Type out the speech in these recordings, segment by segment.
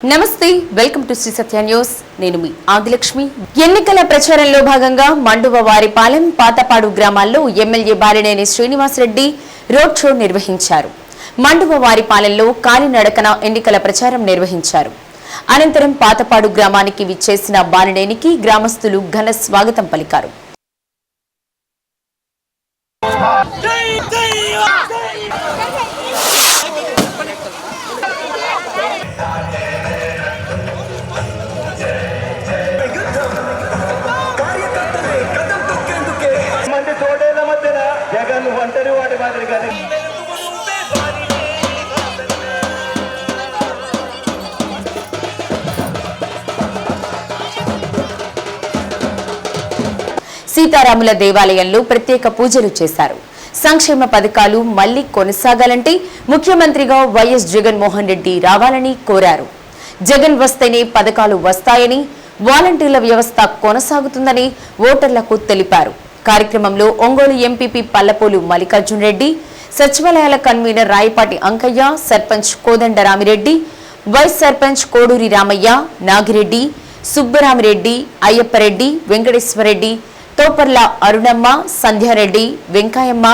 నమస్తే welcome to Sri Satya news నేను మీ ఆదిలక్ష్మి ఎన్నికల ప్రచారంలో భాగంగా మండువవారిపాలెం పాతపాడు గ్రామాల్లో MLA Balineni Srinivasareddy road show నిర్వహించారు. మండువవారిపాలెంలో కాలినడకన ఎన్నికల ప్రచారం నిర్వహించారు. అనంతరం పాతపాడు గ్రామానికి విచ్చేసిన బాలినేనికి గ్రామస్తులు ఘన స్వాగతం పలికారు. సీతారాముల దేవాలయంలో ప్రత్యేక పూజలు చేశారు. సంక్షేమ పథకాలు మళ్లీ కొనసాగాలంటే ముఖ్యమంత్రిగా వైఎస్ జగన్మోహన్ రెడ్డి రావాలని కోరారు. జగన్ వస్తేనే పథకాలు వస్తాయని, వాలంటీర్ల వ్యవస్థ కొనసాగుతుందని ఓటర్లకు తెలిపారు. కార్యక్రమంలో ఒంగోలు ఎంపీపీ పల్లపోలు మల్లికార్జున రెడ్డి, సచివాలయాల కన్వీనర్ రాయపాటి అంకయ్య, సర్పంచ్ కోదండరామిరెడ్డి, వైస్ సర్పంచ్ కోడూరి రామయ్య, నాగిరెడ్డి, సుబ్బరామిరెడ్డి, అయ్యప్పరెడ్డి, వెంకటేశ్వరరెడ్డి, తోపర్ల అరుణమ్మ, సంధ్యారెడ్డి, వెంకాయమ్మ,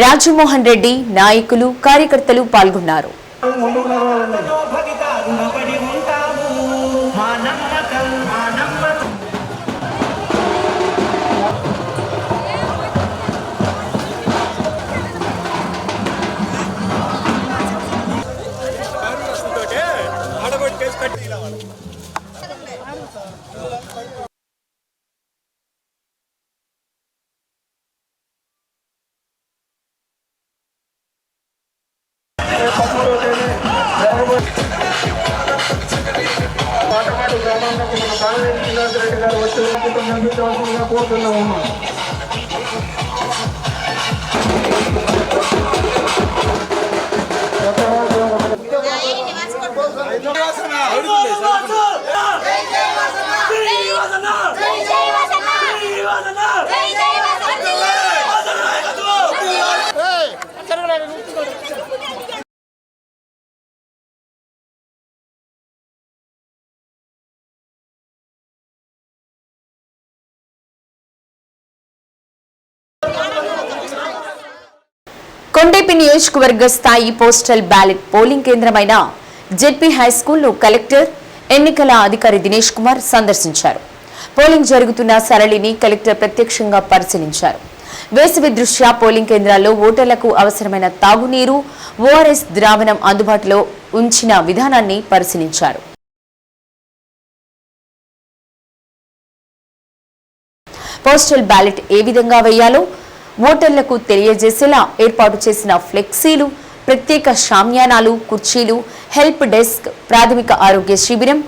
రాజమోహన్ రెడ్డి, నాయకులు, కార్యకర్తలు పాల్గొన్నారు. పాతపాడు గ్రామానికి మన బాలినేని శ్రీనివాసరెడ్డి గారు వచ్చి అందించవలసిందిగా కోరుతున్నాము. కొండేపి నియోజకవర్గ స్థాయి పోస్టల్ బ్యాలెట్ పోలింగ్ కేంద్రమైన జెడ్పీ హైస్కూల్ను కలెక్టర్ ఎన్నికల అధికారి దినేష్ కుమార్ సందర్శించారు. పోలింగ్ జరుగుతున్న సరళిని కలెక్టర్ ప్రత్యక్షంగా పరిశీలించారు. వేసవి దృష్ట్యా పోలింగ్ కేంద్రాల్లో ఓటర్లకు అవసరమైన తాగునీరు, ఓఆర్ఎస్ ద్రావణం అందుబాటులో ఉంచిన విధానాన్ని పరిశీలించారు. పోస్టల్ బ్యాలెట్ ఏ విధంగా వేయాలో ఓటర్లకు తెలియజేసేలా ఏర్పాటు చేసిన ఫ్లెక్సీలు, ప్రత్యేక షామ్యానాలు, కుర్చీలు, హెల్ప్ డెస్క్, ప్రాథమిక ఆరోగ్య శిబిరం,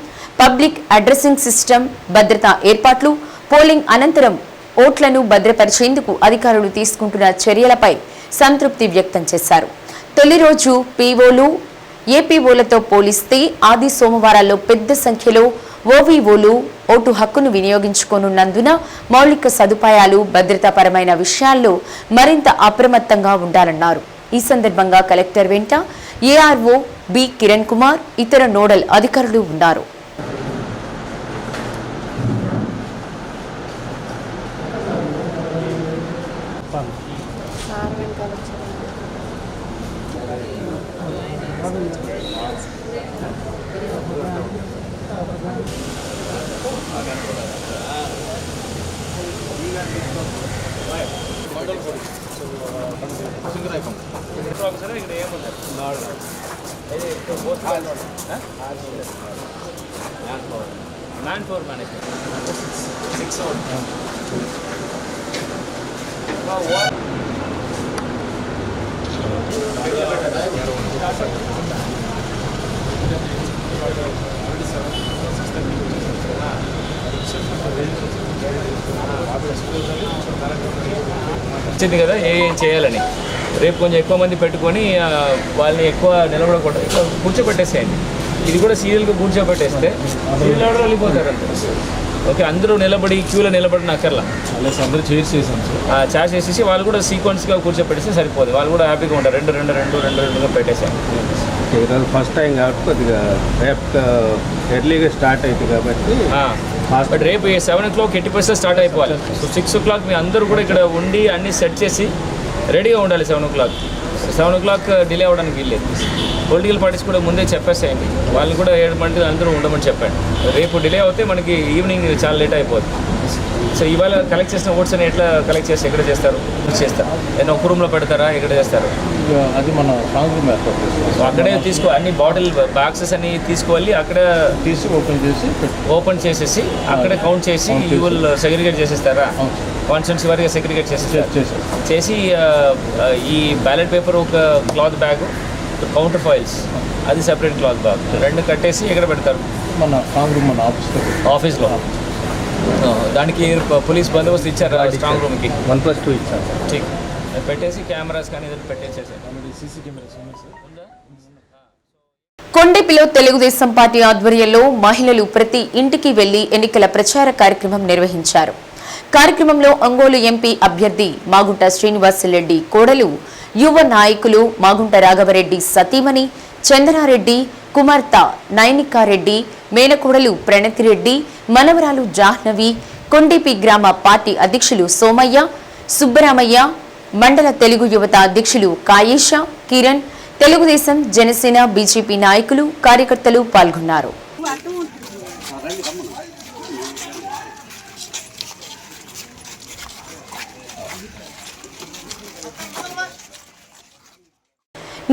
పబ్లిక్ అడ్రసింగ్ సిస్టమ్, భద్రతా ఏర్పాట్లు, పోలింగ్ అనంతరం ఓట్లను భద్రపరిచేందుకు అధికారులు తీసుకుంటున్న చర్యలపై సంతృప్తి వ్యక్తం చేశారు. తొలి రోజు పీఓలు, ఏపీఓలతో పోలిస్తే ఆది సోమవారాల్లో పెద్ద సంఖ్యలో ఓవీఓలు ఓటు హక్కును వినియోగించుకోనున్నందున మౌలిక సదుపాయాలు, భద్రతాపరమైన విషయాల్లో మరింత అప్రమత్తంగా ఉండాలన్నారు. ఈ సందర్భంగా కలెక్టర్ వెంట ఏఆర్ఓ బి కిరణ్ కుమార్, ఇతర నోడల్ అధికారులు ఉన్నారు. వచ్చింది కదా ఏం చేయాలని రేపు కొంచెం ఎక్కువ మంది పెట్టుకొని వాళ్ళని ఎక్కువ నిలబడకూడదు, కూర్చోబెట్టేసేయండి. ఇది కూడా సీరియల్గా కూర్చోబెట్టేస్తే సీరియల్ ఆర్డర్ వెళ్ళిపోతారు అంతే. ఓకే, అందరూ నిలబడి క్యూలో నిలబడిన అక్కర్లా, అందరూ చైర్స్ చేసేసి వాళ్ళు కూడా సీక్వెన్స్గా కూర్చోపెట్టేస్తే సరిపోదు. వాళ్ళు కూడా హ్యాపీగా ఉంటారు. రెండు రెండుగా పెట్టేసాను. ఈరోజు ఫస్ట్ టైం కాబట్టి కొద్దిగా రేపు ఎర్లీగా స్టార్ట్ అవుతుంది కాబట్టి బట్ రేపు 7 o'clock 80% స్టార్ట్ అయిపోవాలి. సో 6 o'clock మీ అందరూ కూడా ఇక్కడ ఉండి అన్నీ సెట్ చేసి రెడీగా ఉండాలి. 7 o'clock డిలే అవ్వడానికి వీల్లేదు. పొలిటికల్ పార్టీస్ కూడా ముందే చెప్పేసేయండి, వాళ్ళని కూడా 7 మంది అందరూ ఉండమని చెప్పండి. రేపు డిలే అవుతే మనకి ఈవినింగ్ చాలా లేట్ అయిపోతుంది. సో ఇవాళ కలెక్ట్ చేసిన ఓట్స్ అని ఎట్లా కలెక్ట్ చేసి ఎక్కడ చేస్తారు? ఏదైనా ఒక రూమ్లో పెడతారా, ఎక్కడ చేస్తారు? అది మన స్ట్రాంగ్ రూమ్ ఏర్పాటు చేస్తాం. అక్కడే తీసుకో, అన్ని బాటిల్ బాక్సెస్ అన్ని తీసుకోవాలి, అక్కడ తీసి ఓపెన్ చేసేసి అక్కడే కౌంట్ చేసి యూ విల్ సెగ్రిగేట్ చేసేస్తారా? కాన్స్టిట్యున్సీ వారిగా సెగ్రిగేట్ చేసి ఈ బ్యాలెట్ పేపర్ ఒక క్లాత్ బ్యాగ్, కౌంటర్ ఫైల్స్ అది సెపరేట్ క్లాత్ బ్యాగ్, 2 కట్టేసి ఎక్కడ పెడతారు? మన స్ట్రాంగ్ రూమ్, మన ఆఫీస్లో. దానికి పోలీస్ బందోబస్తు ఇచ్చారు స్ట్రాంగ్ రూమ్కి? 1+2 ఇచ్చారు. ఠీక్, పెట్టేసి కెమెరాస్ కానీ ఏదైనా పెట్టేసేసారు. కొండెపిలో తెలుగుదేశం పార్టీ ఆధ్వర్యంలో మహిళలు ప్రతి ఇంటికి వెళ్లి ఎన్నికల ప్రచార కార్యక్రమం నిర్వహించారు. కార్యక్రమంలో ఒంగోలు ఎంపీ అభ్యర్థి మాగుంట శ్రీనివాసరెడ్డి కోడలు, యువ నాయకులు మాగుంట రాఘవరెడ్డి సతీమణి చంద్రారెడ్డి, కుమార్తె నైనికారెడ్డి, మేనకోడలు ప్రణతిరెడ్డి, మనవరాలు జాహ్నవి, కొండెపి గ్రామ పార్టీ అధ్యక్షులు సోమయ్య, సుబ్బరామయ్య, మండల తెలుగు యువత అధ్యక్షులు కాయేష, కిరణ్, తెలుగుదేశం, జనసేన, బీజేపీ నాయకులు, కార్యకర్తలు పాల్గొన్నారు.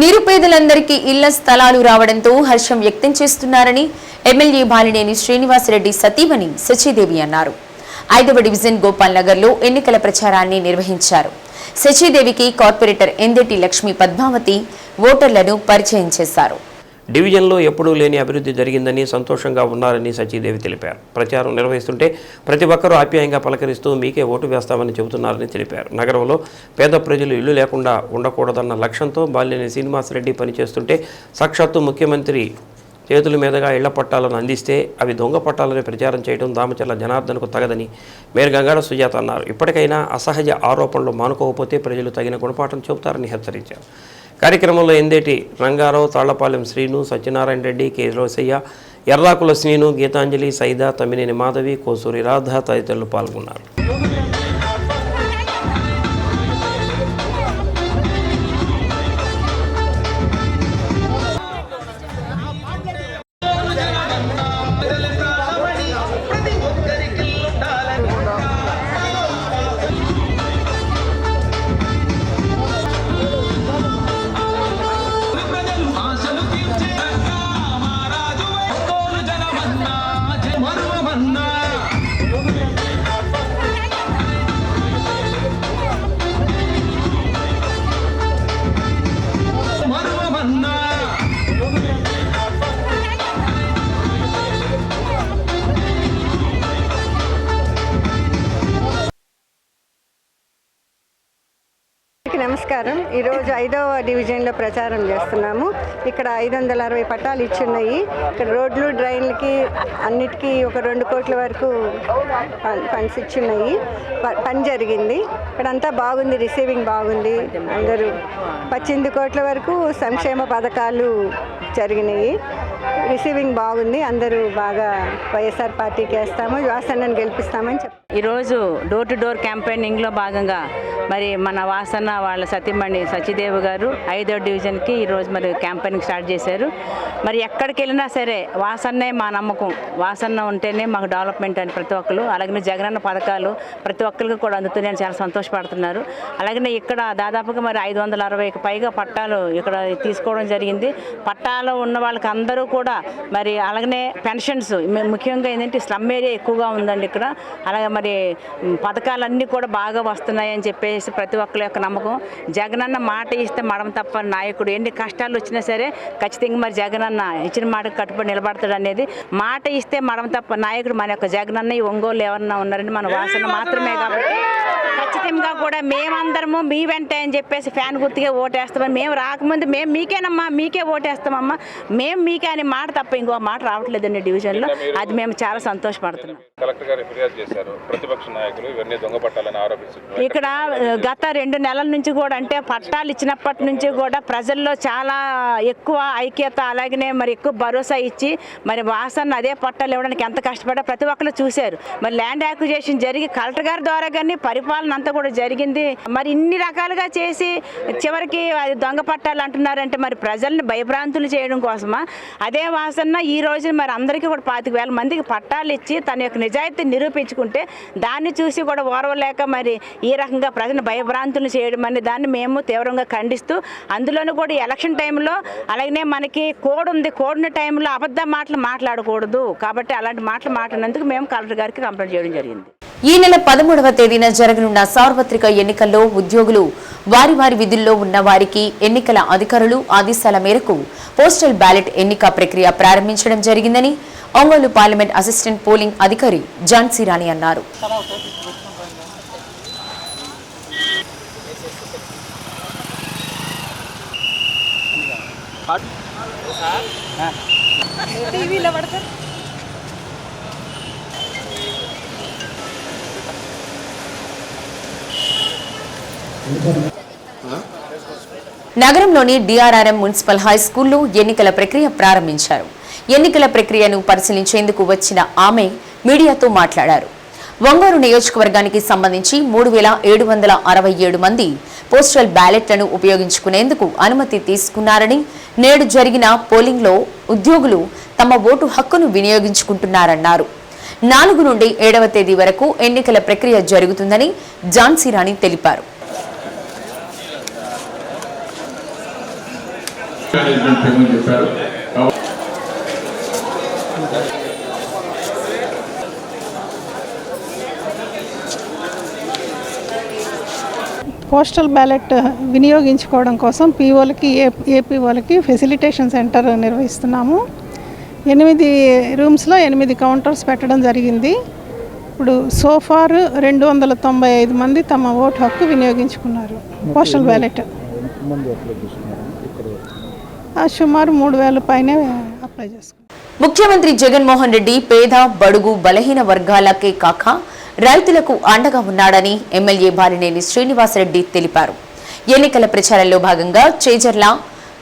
నిరుపేదలందరికీ ఇళ్ల స్థలాలు రావడంతో హర్షం వ్యక్తం చేస్తున్నారని ఎమ్మెల్యే బాలినేని శ్రీనివాసరెడ్డి సతీమణి సచీదేవి అన్నారు. 5వ డివిజన్ గోపాల్ నగర్లో ఎన్నికల ప్రచారాన్ని నిర్వహించారు. సచీదేవికి కార్పొరేటర్ ఎందేటి లక్ష్మీ పద్మావతి ఓటర్లను పరిచయం చేశారు. డివిజన్లో ఎప్పుడూ లేని అభివృద్ధి జరిగిందని, సంతోషంగా ఉన్నారని సచీదేవి తెలిపారు. ప్రచారం నిర్వహిస్తుంటే ప్రతి ఒక్కరూ ఆప్యాయంగా పలకరిస్తూ మీకే ఓటు వేస్తామని చెబుతున్నారని తెలిపారు. నగరంలో పేద ప్రజలు ఇల్లు లేకుండా ఉండకూడదన్న లక్ష్యంతో బాలినేని శ్రీనివాసరెడ్డి పనిచేస్తుంటే సాక్షాత్తు ముఖ్యమంత్రి చేతుల మీదుగా ఇళ్ల పట్టాలను అందిస్తే అవి దొంగ పట్టాలని ప్రచారం చేయడం దామచర్ల జనార్దన్కు తగదని మేయర్ గంగాడ సుజాత అన్నారు. ఇప్పటికైనా అసహజ ఆరోపణలు మానుకోకపోతే ప్రజలు తగిన గుణపాఠం చెబుతారని హెచ్చరించారు. కార్యక్రమంలో ఎందేటి రంగారావు, తాళ్లపాలెం శ్రీను, సత్యనారాయణ రెడ్డి, కె రోసయ్య, ఎర్రాకుల శ్రీను, గీతాంజలి, సైదా, తమ్మినేని మాధవి, కోసూరి రాధ తదితరులు పాల్గొన్నారు. నమస్కారం. ఈరోజు 5వ డివిజన్లో ప్రచారం చేస్తున్నాము. ఇక్కడ 560 పట్టాలు ఇచ్చున్నాయి. ఇక్కడ రోడ్లు, డ్రైన్లకి అన్నిటికీ ఒక 2 కోట్ల వరకు ఫండ్స్ ఇచ్చున్నాయి. పని జరిగింది. ఇక్కడంతా బాగుంది, రిసీవింగ్ బాగుంది. అందరూ 18 కోట్ల వరకు సంక్షేమ పథకాలు జరిగినాయి. రిసీవింగ్ బాగుంది. అందరూ బాగా వైఎస్ఆర్ పార్టీకి వేస్తాము, వాసన్నను గెలిపిస్తామని చెప్పారు. ఈరోజు డోర్ టు డోర్ క్యాంపెయినింగ్లో భాగంగా మరి మన వాసన్న వాళ్ళ సతీమణి సచిదేవి గారు 5వ డివిజన్కి ఈరోజు మరి క్యాంపెయినింగ్ స్టార్ట్ చేశారు. మరి ఎక్కడికి వెళ్ళినా సరే వాసన్నే మా నమ్మకం, వాసన్న ఉంటేనే మాకు డెవలప్మెంట్ అని ప్రతి ఒక్కరు, అలాగే జగనన్న పథకాలు ప్రతి ఒక్కరికి కూడా అందుతున్నాయని చాలా సంతోషపడుతున్నారు. అలాగే ఇక్కడ దాదాపుగా మరి 560కి పైగా పట్టాలు ఇక్కడ తీసుకోవడం జరిగింది. పట్టాలు ఉన్న వాళ్ళకి అందరూ కూడా మరి అలాగనే పెన్షన్స్, ముఖ్యంగా ఏంటంటే స్లమ్ ఏరియా ఎక్కువగా ఉందండి ఇక్కడ. అలాగే మరి పథకాలన్నీ కూడా బాగా వస్తున్నాయని చెప్పేసి ప్రతి ఒక్కరి యొక్క నమ్మకం. జగనన్న మాట ఇస్తే మడం తప్ప నాయకుడు, ఎన్ని కష్టాలు వచ్చినా సరే ఖచ్చితంగా మరి జగనన్న ఇచ్చిన మాటకు కట్టుబడి నిలబడతాడు అనేది. మాట ఇస్తే మడం తప్ప నాయకుడు మన యొక్క జగనన్న. ఈ ఒంగోలు ఎవరన్నా ఉన్నారంటే మన వాసన మాత్రమే కాబట్టి ఖచ్చితంగా టైంగా కూడా మేమందరము మీ వెంటే అని చెప్పేసి ఫ్యాన్ గుర్తుగా ఓటేస్తామని మేము రాకముందు మేము మీకేనమ్మా మీకే ఓటేస్తామమ్మా మేము మీకే అనే మాట తప్ప ఇంకో మాట రావట్లేదండి డివిజన్లో. అది మేము చాలా సంతోషపడుతున్నాం. కలెక్టర్ గారు ఫిర్యాదు చేశారు, ప్రతిపక్ష నాయకులు ఇవన్నీ దొంగ పట్టాలని ఆరోపిస్తున్నారు. ఇక్కడ గత 2 నెలల నుంచి కూడా అంటే పట్టాలు ఇచ్చినప్పటి నుంచి కూడా ప్రజల్లో చాలా ఎక్కువ ఐక్యత, అలాగనే మరి ఎక్కువ భరోసా ఇచ్చి మరి వాసన అదే పట్టాలు ఇవ్వడానికి ఎంత కష్టపడ్డా ప్రతి ఒక్కరు చూశారు. మరి ల్యాండ్ యాక్విజిషన్ జరిగి కలెక్టర్ గారి ద్వారా కానీ పరిపాలన అంతా కూడా జరిగింది. మరి ఇన్ని రకాలుగా చేసి చివరికి అది దొంగ పట్టాలు అంటున్నారంటే మరి ప్రజల్ని భయభ్రాంతులు చేయడం కోసమా? అదే వాసన ఈ రోజు మరి అందరికీ కూడా 25,000 మందికి పట్టాలు ఇచ్చి తన యొక్క నిజాయితీ నిరూపించుకుంటే దాన్ని చూసి కూడా ఓర్వలేక మరి ఈ రకంగా ప్రజలను భయభ్రాంతులు చేయడం అనే దాన్ని మేము తీవ్రంగా ఖండిస్తూ, అందులోనూ కూడా ఎలక్షన్ టైంలో అలాగనే మనకి కోడ్ ఉంది, కోడిన టైంలో అబద్ధ మాటలు మాట్లాడకూడదు కాబట్టి అలాంటి మాటలు మాట్లాడినందుకు మేము కలెక్టర్ గారికి కంప్లైంట్ చేయడం జరిగింది. ఈ నెల 13వ తేదీన జరగనున్న సార్వత్రిక ఎన్నికల్లో ఉద్యోగులు వారి వారి విధుల్లో ఉన్న వారికి ఎన్నికల అధికారులు ఆదేశాల మేరకు పోస్టల్ బ్యాలెట్ ఎన్నిక ప్రక్రియ ప్రారంభించడం జరిగిందని ఒంగోలు పార్లమెంట్ అసిస్టెంట్ పోలింగ్ అధికారి ఝాన్సీ రాణి అన్నారు. నగరంలోని డిఆర్ఆర్ఎం మున్సిపల్ హై స్కూల్లో ఎన్నికల ప్రక్రియ ప్రారంభించారు. ఎన్నికల ప్రక్రియను పరిశీలించేందుకు వచ్చిన ఆమె మీడియాతో మాట్లాడారు. ఒంగోలు నియోజకవర్గానికి సంబంధించి 3,767 మంది పోస్టల్ బ్యాలెట్లను ఉపయోగించుకునేందుకు అనుమతి తీసుకున్నారని, నేడు జరిగిన పోలింగ్లో ఉద్యోగులు తమ ఓటు హక్కును వినియోగించుకుంటున్నారన్నారు. 4 నుండి 7వ తేదీ వరకు ఎన్నికల ప్రక్రియ జరుగుతుందని ఝాన్సీ రాణి తెలిపారు. పోస్టల్ బ్యాలెట్ వినియోగించుకోవడం కోసం పీఓలకి ఏపీ వాళ్ళకి ఫెసిలిటేషన్ సెంటర్ నిర్వహిస్తున్నాము. 8 రూమ్స్లో 8 కౌంటర్స్ పెట్టడం జరిగింది. ఇప్పుడు సోఫార్ 295 మంది తమ ఓటు హక్కు వినియోగించుకున్నారు. పోస్టల్ బ్యాలెట్ సుమారు 3,000 పైనే అప్లై చేసుకున్నారు. ముఖ్యమంత్రి జగన్మోహన్ రెడ్డి పేద, బడుగు, బలహీన వర్గాలకే కాక రైతులకు అండగా ఉన్నాడని ఎమ్మెల్యే బాలినేని శ్రీనివాసరెడ్డి తెలిపారు. ఎన్నికల ప్రచారంలో భాగంగా చేజర్ల,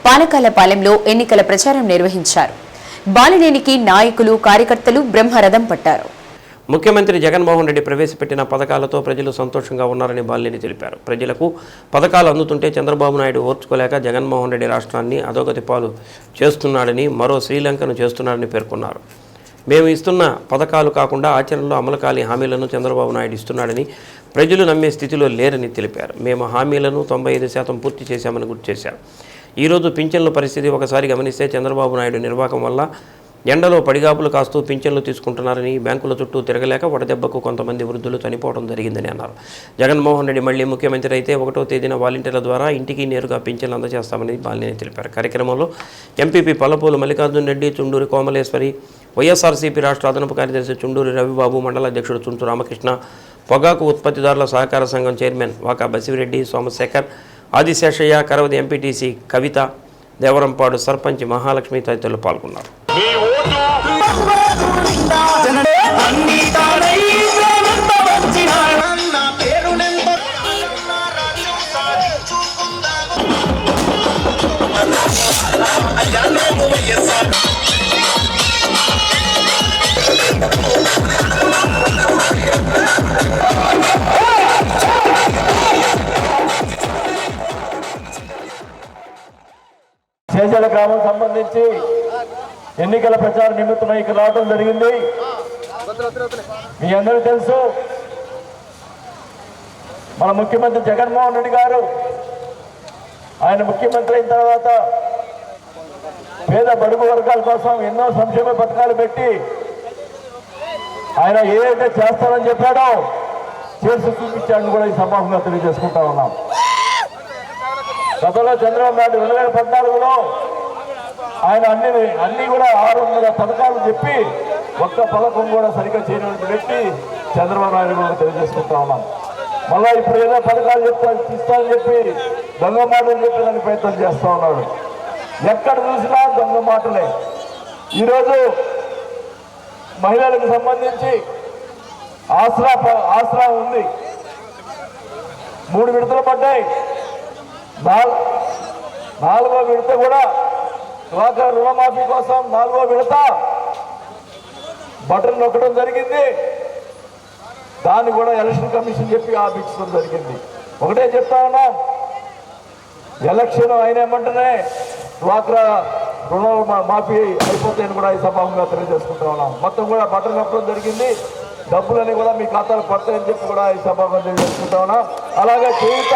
పానకాలపాలెంలో ఎన్నికల ప్రచారం నిర్వహించారు. బాలినేనికి నాయకులు, కార్యకర్తలు బ్రహ్మరథం పట్టారు. ముఖ్యమంత్రి జగన్మోహన్ రెడ్డి ప్రవేశపెట్టిన పథకాలతో ప్రజలు సంతోషంగా ఉన్నారని బాలినేని తెలిపారు. ప్రజలకు పథకాలు అందుతుంటే చంద్రబాబు నాయుడు ఓర్చుకోలేక జగన్మోహన్ రెడ్డి రాష్ట్రాన్ని అధోగతి పాలు చేస్తున్నాడని, మరో శ్రీలంకను చేస్తున్నాడని పేర్కొన్నారు. మేము ఇస్తున్న పథకాలు కాకుండా ఆచరణలో అమలు కాని హామీలను చంద్రబాబు నాయుడు ఇస్తున్నాడని, ప్రజలు నమ్మే స్థితిలో లేరని తెలిపారు. మేము హామీలను 95% పూర్తి చేశామని గుర్తు చేశారు. ఈరోజు పింఛన్ల పరిస్థితి ఒకసారి గమనిస్తే చంద్రబాబు నాయుడు నిర్వాహకం వల్ల ఎండలో పడిగాపులు కాస్తూ పింఛన్లు తీసుకుంటున్నారని, బ్యాంకుల చుట్టూ తిరగలేక వడదెబ్బకు కొంతమంది వృద్ధులు చనిపోవడం జరిగిందని అన్నారు. జగన్మోహన్ రెడ్డి మళ్లీ ముఖ్యమంత్రి అయితే 1వ తేదీన వాలంటీర్ల ద్వారా ఇంటికి నేరుగా పింఛన్లు అందజేస్తామని బాలినేని తెలిపారు. కార్యక్రమంలో ఎంపీపీ పల్లపూలు మల్లికార్జున రెడ్డి, చుండూరి కోమలేశ్వరి, వైఎస్ఆర్సీపీ రాష్ట్ర అదనపు కార్యదర్శి చుండూరి రవిబాబు, మండల అధ్యక్షుడు చుంచు రామకృష్ణ, పొగాకు ఉత్పత్తిదారుల సహకార సంఘం చైర్మన్ వాకా బసివిరెడ్డి, సోమశేఖర్, ఆదిశేషయ్య, కరవది ఎంపీటీసీ కవిత, దేవరంపాడు సర్పంచ్ మహాలక్ష్మి తదితరులు పాల్గొన్నారు. చేజల గ్రామం సంబంధించి ఎన్నికల ప్రచార నిమిత్తం ఇక్కడ రావడం జరిగింది. మీ అందరూ తెలుసు, మన ముఖ్యమంత్రి జగన్మోహన్ రెడ్డి గారు ఆయన ముఖ్యమంత్రి అయిన తర్వాత పేద బడుగు వర్గాల కోసం ఎన్నో సంక్షేమ పథకాలు పెట్టి ఆయన ఏదైతే చేస్తారని చెప్పాడో చేసి చూపించాడని కూడా ఈ సమావేశంగా తెలియజేసుకుంటా ఉన్నాం. గతంలో చంద్రబాబు నాయుడు 2014లో ఆయన అన్ని కూడా 600 పథకాలు చెప్పి ఒక్క పథకం కూడా సరిగ్గా చేయడానికి వ్యక్తి చంద్రబాబు నాయుడు కూడా తెలియజేసుకుంటా ఉన్నాం. మళ్ళా ఇప్పుడు ఏదో పథకాలు ఇస్తానని చెప్పి దొంగ మాటలు చెప్పి దాన్ని ప్రయత్నం చేస్తూ ఉన్నాడు. ఎక్కడ చూసినా దొంగ మాటలే. ఈరోజు మహిళలకు సంబంధించి ఆసరా ఉంది, 3 విడతలు పడ్డాయి. 4వ విడత కూడా డ్వాక్రా రుణమాఫీ కోసం 4వ విడత బటన్ నొక్కడం జరిగింది. దాన్ని కూడా ఎలక్షన్ కమిషన్ చెప్పి ఆపించడం జరిగింది. ఒకటే చెప్తా ఉన్నాం, ఎలక్షన్ అయినామంటేనే డ్వాక్రా రుణ మాఫీ అయిపోతాయని కూడా ఈ సభాముగా తెలియజేసుకుంటా ఉన్నాం. మొత్తం కూడా బటన్ నొక్కడం జరిగింది. డబ్బులని కూడా మీ ఖాతాలు పడతాయని చెప్పి కూడా ఈ సభాముగా తెలియజేసుకుంటా ఉన్నాం. అలాగే చేయుత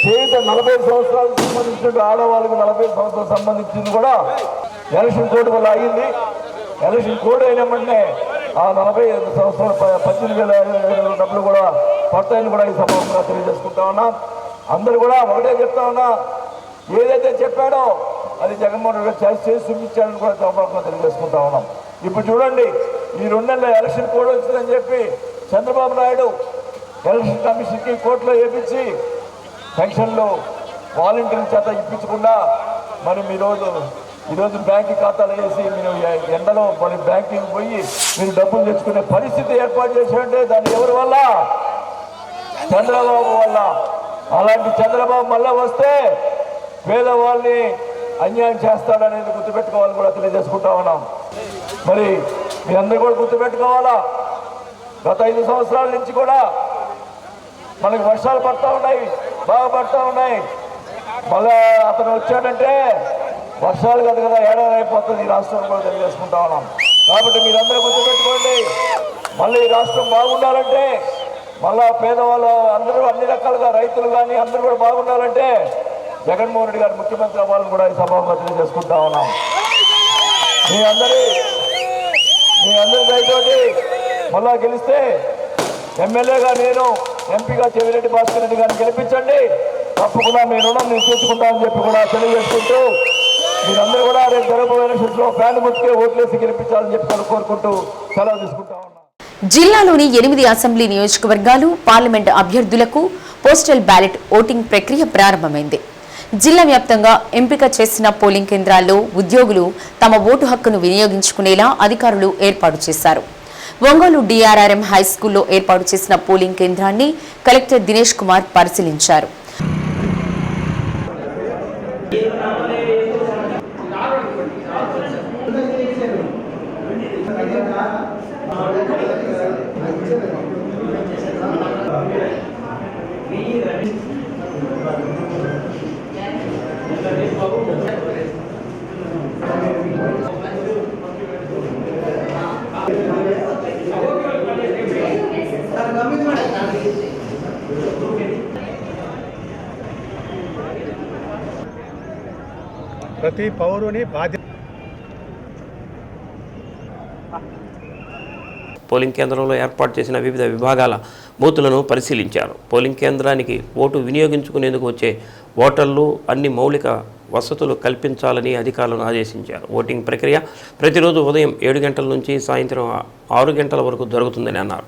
45 సంవత్సరాలకు సంబంధించిన ఆడవాళ్ళకి 45 సంవత్సరాలకు సంబంధించింది కూడా ఎలక్షన్ కోడ్ వల్ల అయింది. ఎలక్షన్ కోడ్ అయినామంటే ఆ 45 సంవత్సరాల 18,000 డబ్బులు కూడా పడతాయని కూడా ఈ సభాముగా తెలియజేసుకుంటా ఉన్నాం. అందరూ కూడా ఒకటే చెప్తా ఉన్నా, ఏదైతే చెప్పాడో అది జగన్మోహన్ రెడ్డి చేసి చూపించాడని కూడా సభాముగా తెలియజేసుకుంటా ఉన్నాం. ఇప్పుడు చూడండి, ఈ 2 నెలల ఎలక్షన్ కోడ్ వచ్చిందని చెప్పి చంద్రబాబు నాయుడు ఎలక్షన్ కమిషన్కి కోర్టులో వేయించి పెన్షన్లు వాలంటీర్ల చేత ఇప్పించకుండా మరి ఈరోజు బ్యాంకు ఖాతాలు వేసి మీరు ఎండలో మరి బ్యాంకింగ్ పోయి మీరు డబ్బులు తెచ్చుకునే పరిస్థితి ఏర్పాటు చేశారంటే దాన్ని ఎవరి వల్ల? చంద్రబాబు వల్ల. అలాంటి చంద్రబాబు మళ్ళా వస్తే పేదవాళ్ళని అన్యాయం చేస్తాడనేది గుర్తుపెట్టుకోవాలని కూడా తెలియజేసుకుంటా ఉన్నాం. మరి మీ అందరూ కూడా గుర్తుపెట్టుకోవాలా, గత 5 సంవత్సరాల నుంచి కూడా మనకి వర్షాలు పడతా ఉన్నాయి, బాగా పడతా ఉన్నాయి. మళ్ళా అతను వచ్చాడంటే వర్షాలు కదా ఏడాది అయిపోతుంది ఈ రాష్ట్రం కూడా తెలియజేసుకుంటా ఉన్నాం. కాబట్టి మీరందరూ గుర్తుపెట్టుకోండి, మళ్ళీ ఈ రాష్ట్రం బాగుండాలంటే, మళ్ళా పేదవాళ్ళు అందరూ అన్ని రకాలుగా రైతులు కానీ అందరూ కూడా బాగుండాలంటే జగన్మోహన్ రెడ్డి గారు ముఖ్యమంత్రి అవ్వాలని కూడా ఈ సభలో తెలియజేసుకుంటా ఉన్నాం. మీ అందరి దయతోటి మళ్ళా గెలిస్తే ఎమ్మెల్యేగా నేను, ఎంపీగా చెవిరెడ్డి భాస్కర్ రెడ్డి గారిని గెలిపించండి, తప్పకుండా మీ రుణం నేను తీర్చుకుంటామని చెప్పి కూడా తెలియజేసుకుంటూ మీరందరూ కూడా రేపు జరగబోయే ఎలక్షన్స్లో ఫ్యాన్ గుర్తుకే ఓట్లేసి గెలిపించాలని చెప్పి కోరుకుంటూ సెలవు తీసుకుంటా ఉన్నాం. జిల్లాలోని 8 అసెంబ్లీ నియోజకవర్గాలు పార్లమెంట్ అభ్యర్థులకు పోస్టల్ బ్యాలెట్ ఓటింగ్ ప్రక్రియ ప్రారంభమైంది. జిల్లా వ్యాప్తంగా ఎంపిక చేసిన పోలింగ్ కేంద్రాల్లో ఉద్యోగులు తమ ఓటు హక్కును వినియోగించుకునేలా అధికారులు ఏర్పాటు చేశారు. ఒంగోలు DRRM హైస్కూల్లో ఏర్పాటు చేసిన పోలింగ్ కేంద్రాన్ని కలెక్టర్ దినేష్ కుమార్ పరిశీలించారు. ప్రతి పౌరుని బాధ్యత. పోలింగ్ కేంద్రంలో ఏర్పాటు చేసిన వివిధ విభాగాల బూతులను పరిశీలించారు. పోలింగ్ కేంద్రానికి ఓటు వినియోగించుకునేందుకు వచ్చే ఓటర్లు అన్ని మౌలిక వసతులు కల్పించాలని అధికారులను ఆదేశించారు. ఓటింగ్ ప్రక్రియ ప్రతిరోజు ఉదయం 7 గంటల నుంచి సాయంత్రం 6 గంటల వరకు జరుగుతుందని అన్నారు.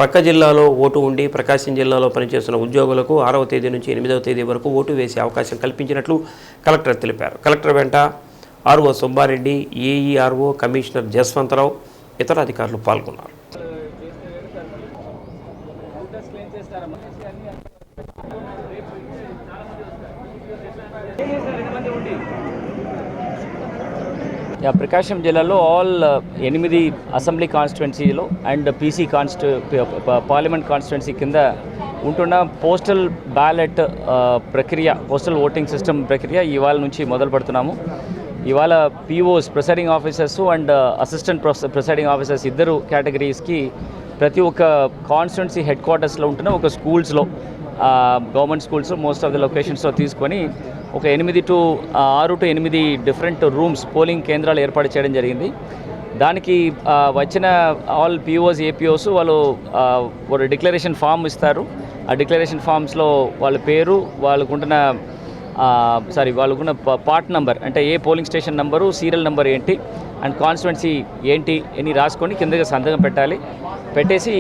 పక్క జిల్లాలో ఓటు ఉండి ప్రకాశం జిల్లాలో పనిచేస్తున్న ఉద్యోగులకు 6వ తేదీ నుంచి 8వ తేదీ వరకు ఓటు వేసే అవకాశం కల్పించినట్లు కలెక్టర్ తెలిపారు. కలెక్టర్ వెంట RO Subbareddy, AERO, commissioner Jaswantharao, ఇతర అధికారులు పాల్గొన్నారు. ప్రకాశం జిల్లాలో ఆల్ 8 అసెంబ్లీ కాన్స్టిట్యున్సీలో అండ్ పీసీ పార్లమెంట్ కాన్స్టిట్యున్సీ కింద ఉంటున్న పోస్టల్ బ్యాలెట్ ప్రక్రియ, పోస్టల్ ఓటింగ్ సిస్టమ్ ప్రక్రియ ఇవాళ నుంచి మొదలు పెడుతున్నాము. ఇవాళ POs, presiding officers and assistant presiding officers ఇద్దరు కేటగిరీస్కి ప్రతి ఒక్క కాన్స్టిట్యున్సీ హెడ్ క్వార్టర్స్లో ఉంటున్న ఒక స్కూల్స్లో, government schools most of the లొకేషన్స్లో తీసుకొని ఒక 6 to 8 డిఫరెంట్ రూమ్స్, పోలింగ్ కేంద్రాలు ఏర్పాటు చేయడం జరిగింది. దానికి వచ్చిన ఆల్ పిఓస్, ఏపీఓస్ వాళ్ళు డిక్లరేషన్ ఫామ్ ఇస్తారు. ఆ డిక్లరేషన్ ఫామ్స్లో వాళ్ళ పేరు, వాళ్ళకున్న పార్ట్ నెంబర్, అంటే ఏ polling station number, serial number ఏంటి అండ్ కాన్స్టిట్యున్సీ ఏంటి అని రాసుకొని కిందకి సంతకం పెట్టాలి. పెట్టేసి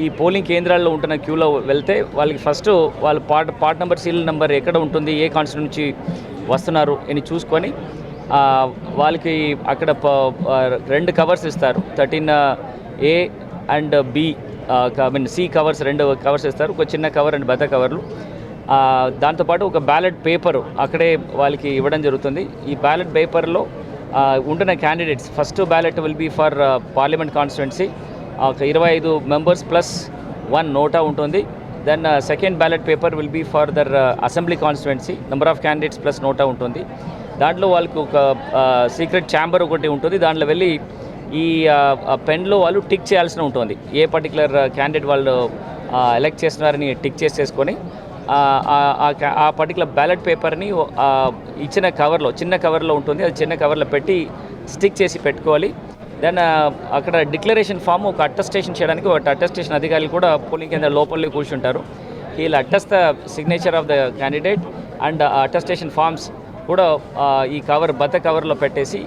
ఈ పోలింగ్ కేంద్రాల్లో ఉంటున్న క్యూలో వెళ్తే వాళ్ళకి ఫస్ట్ వాళ్ళ పార్ట్ నెంబర్ సీరియల్ నెంబర్ ఎక్కడ ఉంటుంది, ఏ కాన్స్టిట్యూన్సీ నుంచి వస్తున్నారు అని చూసుకొని వాళ్ళకి అక్కడ 2 కవర్స్ ఇస్తారు. 13A and B C covers 2 covers ఇస్తారు. ఒక చిన్న కవర్ అండ్ పెద్ద కవర్లు. దాంతోపాటు ఒక బ్యాలెట్ పేపరు అక్కడే వాళ్ళకి ఇవ్వడం జరుగుతుంది. ఈ బ్యాలెట్ పేపర్లో ఉంటున్న candidates first ballot will be for parliament constituency, ఒక 25 మెంబర్స్ ప్లస్ 1 నోటా ఉంటుంది. Then second ballot paper will be for the assembly constituency, number of candidates plus NOTA ఉంటుంది. దాంట్లో వాళ్ళకి ఒక సీక్రెట్ ఛాంబర్ ఒకటి ఉంటుంది. దాంట్లో వెళ్ళి ఈ పెన్లో వాళ్ళు టిక్ చేయాల్సి ఉంటుంది. ఏ పర్టికులర్ క్యాండిడేట్ వాళ్ళు ఎలక్ట్ చేస్తున్నారని టిక్ చేసుకొని ఆ పర్టికులర్ బ్యాలెట్ పేపర్ని ఇచ్చిన కవర్లో, చిన్న కవర్లో ఉంటుంది, అది చిన్న కవర్లో పెట్టి స్టిక్ చేసి పెట్టుకోవాలి. దెన్ అక్కడ డిక్లరేషన్ ఫామ్ ఒక అటెస్టేషన్ చేయడానికి ఒక అటెస్టేషన్ అధికారులు కూడా పోలింగ్ కేంద్ర లోపలికి కూర్చుంటారు. వీళ్ళు attest the signature of the candidate and attestation forms కూడా ఈ బత్త కవర్లో పెట్టేసి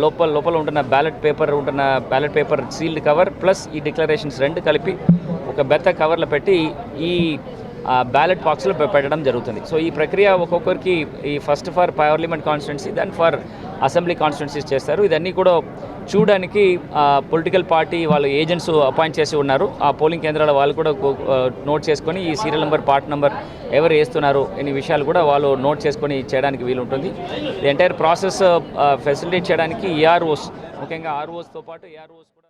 లోపల ఉంటున్న ballot paper sealed cover plus ఈ డిక్లరేషన్స్ 2 కలిపి ఒక బెత్త కవర్లో పెట్టి ఈ బ్యాలెట్ బాక్స్లో పెట్టడం జరుగుతుంది. సో ఈ ప్రక్రియ ఒక్కొక్కరికి ఈ first for parliament constituency then for assembly constituencies చేస్తారు. ఇదన్నీ కూడా చూడడానికి పొలిటికల్ పార్టీ వాళ్ళు ఏజెంట్స్ అపాయింట్ చేసి ఉన్నారు. ఆ పోలింగ్ కేంద్రాల వాళ్ళు కూడా నోట్ చేసుకొని ఈ సీరియల్ నెంబర్, పార్ట్ నెంబర్ ఎవరు వేస్తున్నారు అనే విషయాలు కూడా వాళ్ళు నోట్ చేసుకొని చేయడానికి వీలు ఉంటుంది. ది ఎంటైర్ ప్రాసెస్ ఫెసిలిటేట్ చేయడానికి EROs, ముఖ్యంగా ROsతో పాటు EROs కూడా.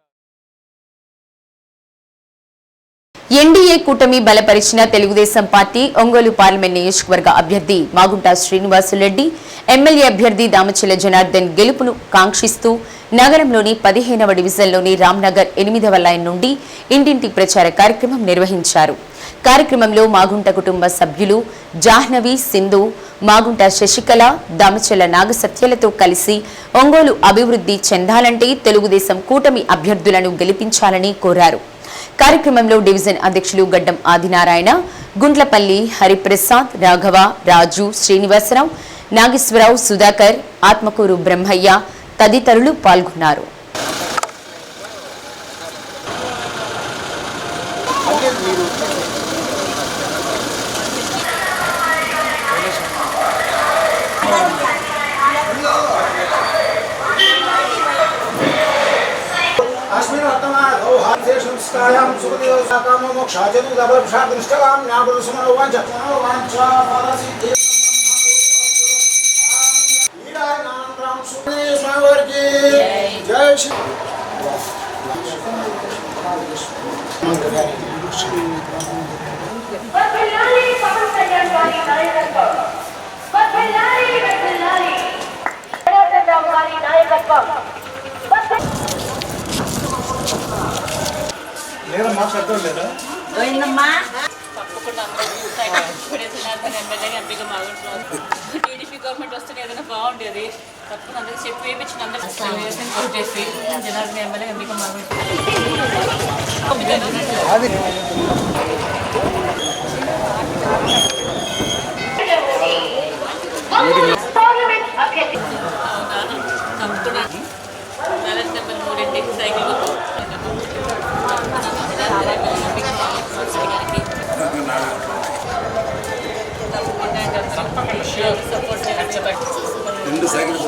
ఎన్డీఏ కూటమి బలపరిచిన తెలుగుదేశం పార్టీ ఒంగోలు పార్లమెంట్ నియోజకవర్గ అభ్యర్థి మాగుంట శ్రీనివాసులరెడ్డి, ఎమ్మెల్యే అభ్యర్థి దామచల జనార్దన్ గెలుపును కాంక్షిస్తూ నగరంలోని 15వ డివిజన్లోని రామ్నగర్ 8వ లైన్ నుండి ఇంటింటి ప్రచార కార్యక్రమం నిర్వహించారు. కార్యక్రమంలో మాగుంట కుటుంబ సభ్యులు జాహ్నవి, సింధు, మాగుంట శశికళ, దామచల నాగసత్యలతో కలిసి ఒంగోలు అభివృద్ధి చెందాలంటే తెలుగుదేశం కూటమి అభ్యర్థులను గెలిపించాలని కోరారు. కార్యక్రమంలో డివిజన్ అధ్యక్షులు గడ్డం ఆదినారాయణ, గుండ్లపల్లి హరిప్రసాద్, రాఘవ, రాజు, శ్రీనివాసరావు, నాగేశ్వరరావు, సుధాకర్, ఆత్మకూరు బ్రహ్మయ్య తదితరులు పాల్గొన్నారు. టీడీపీ గవర్నమెంట్ వస్తే ఏదైనా బాగుండేది. తప్పకుండా అందరికి చెప్పి వేయించిన అందరికి కొట్టేసి జనార్దన్ ఎమ్మెల్యే ఎంపిక బ్యాలెట్ నెంబర్ 3 సైకిల్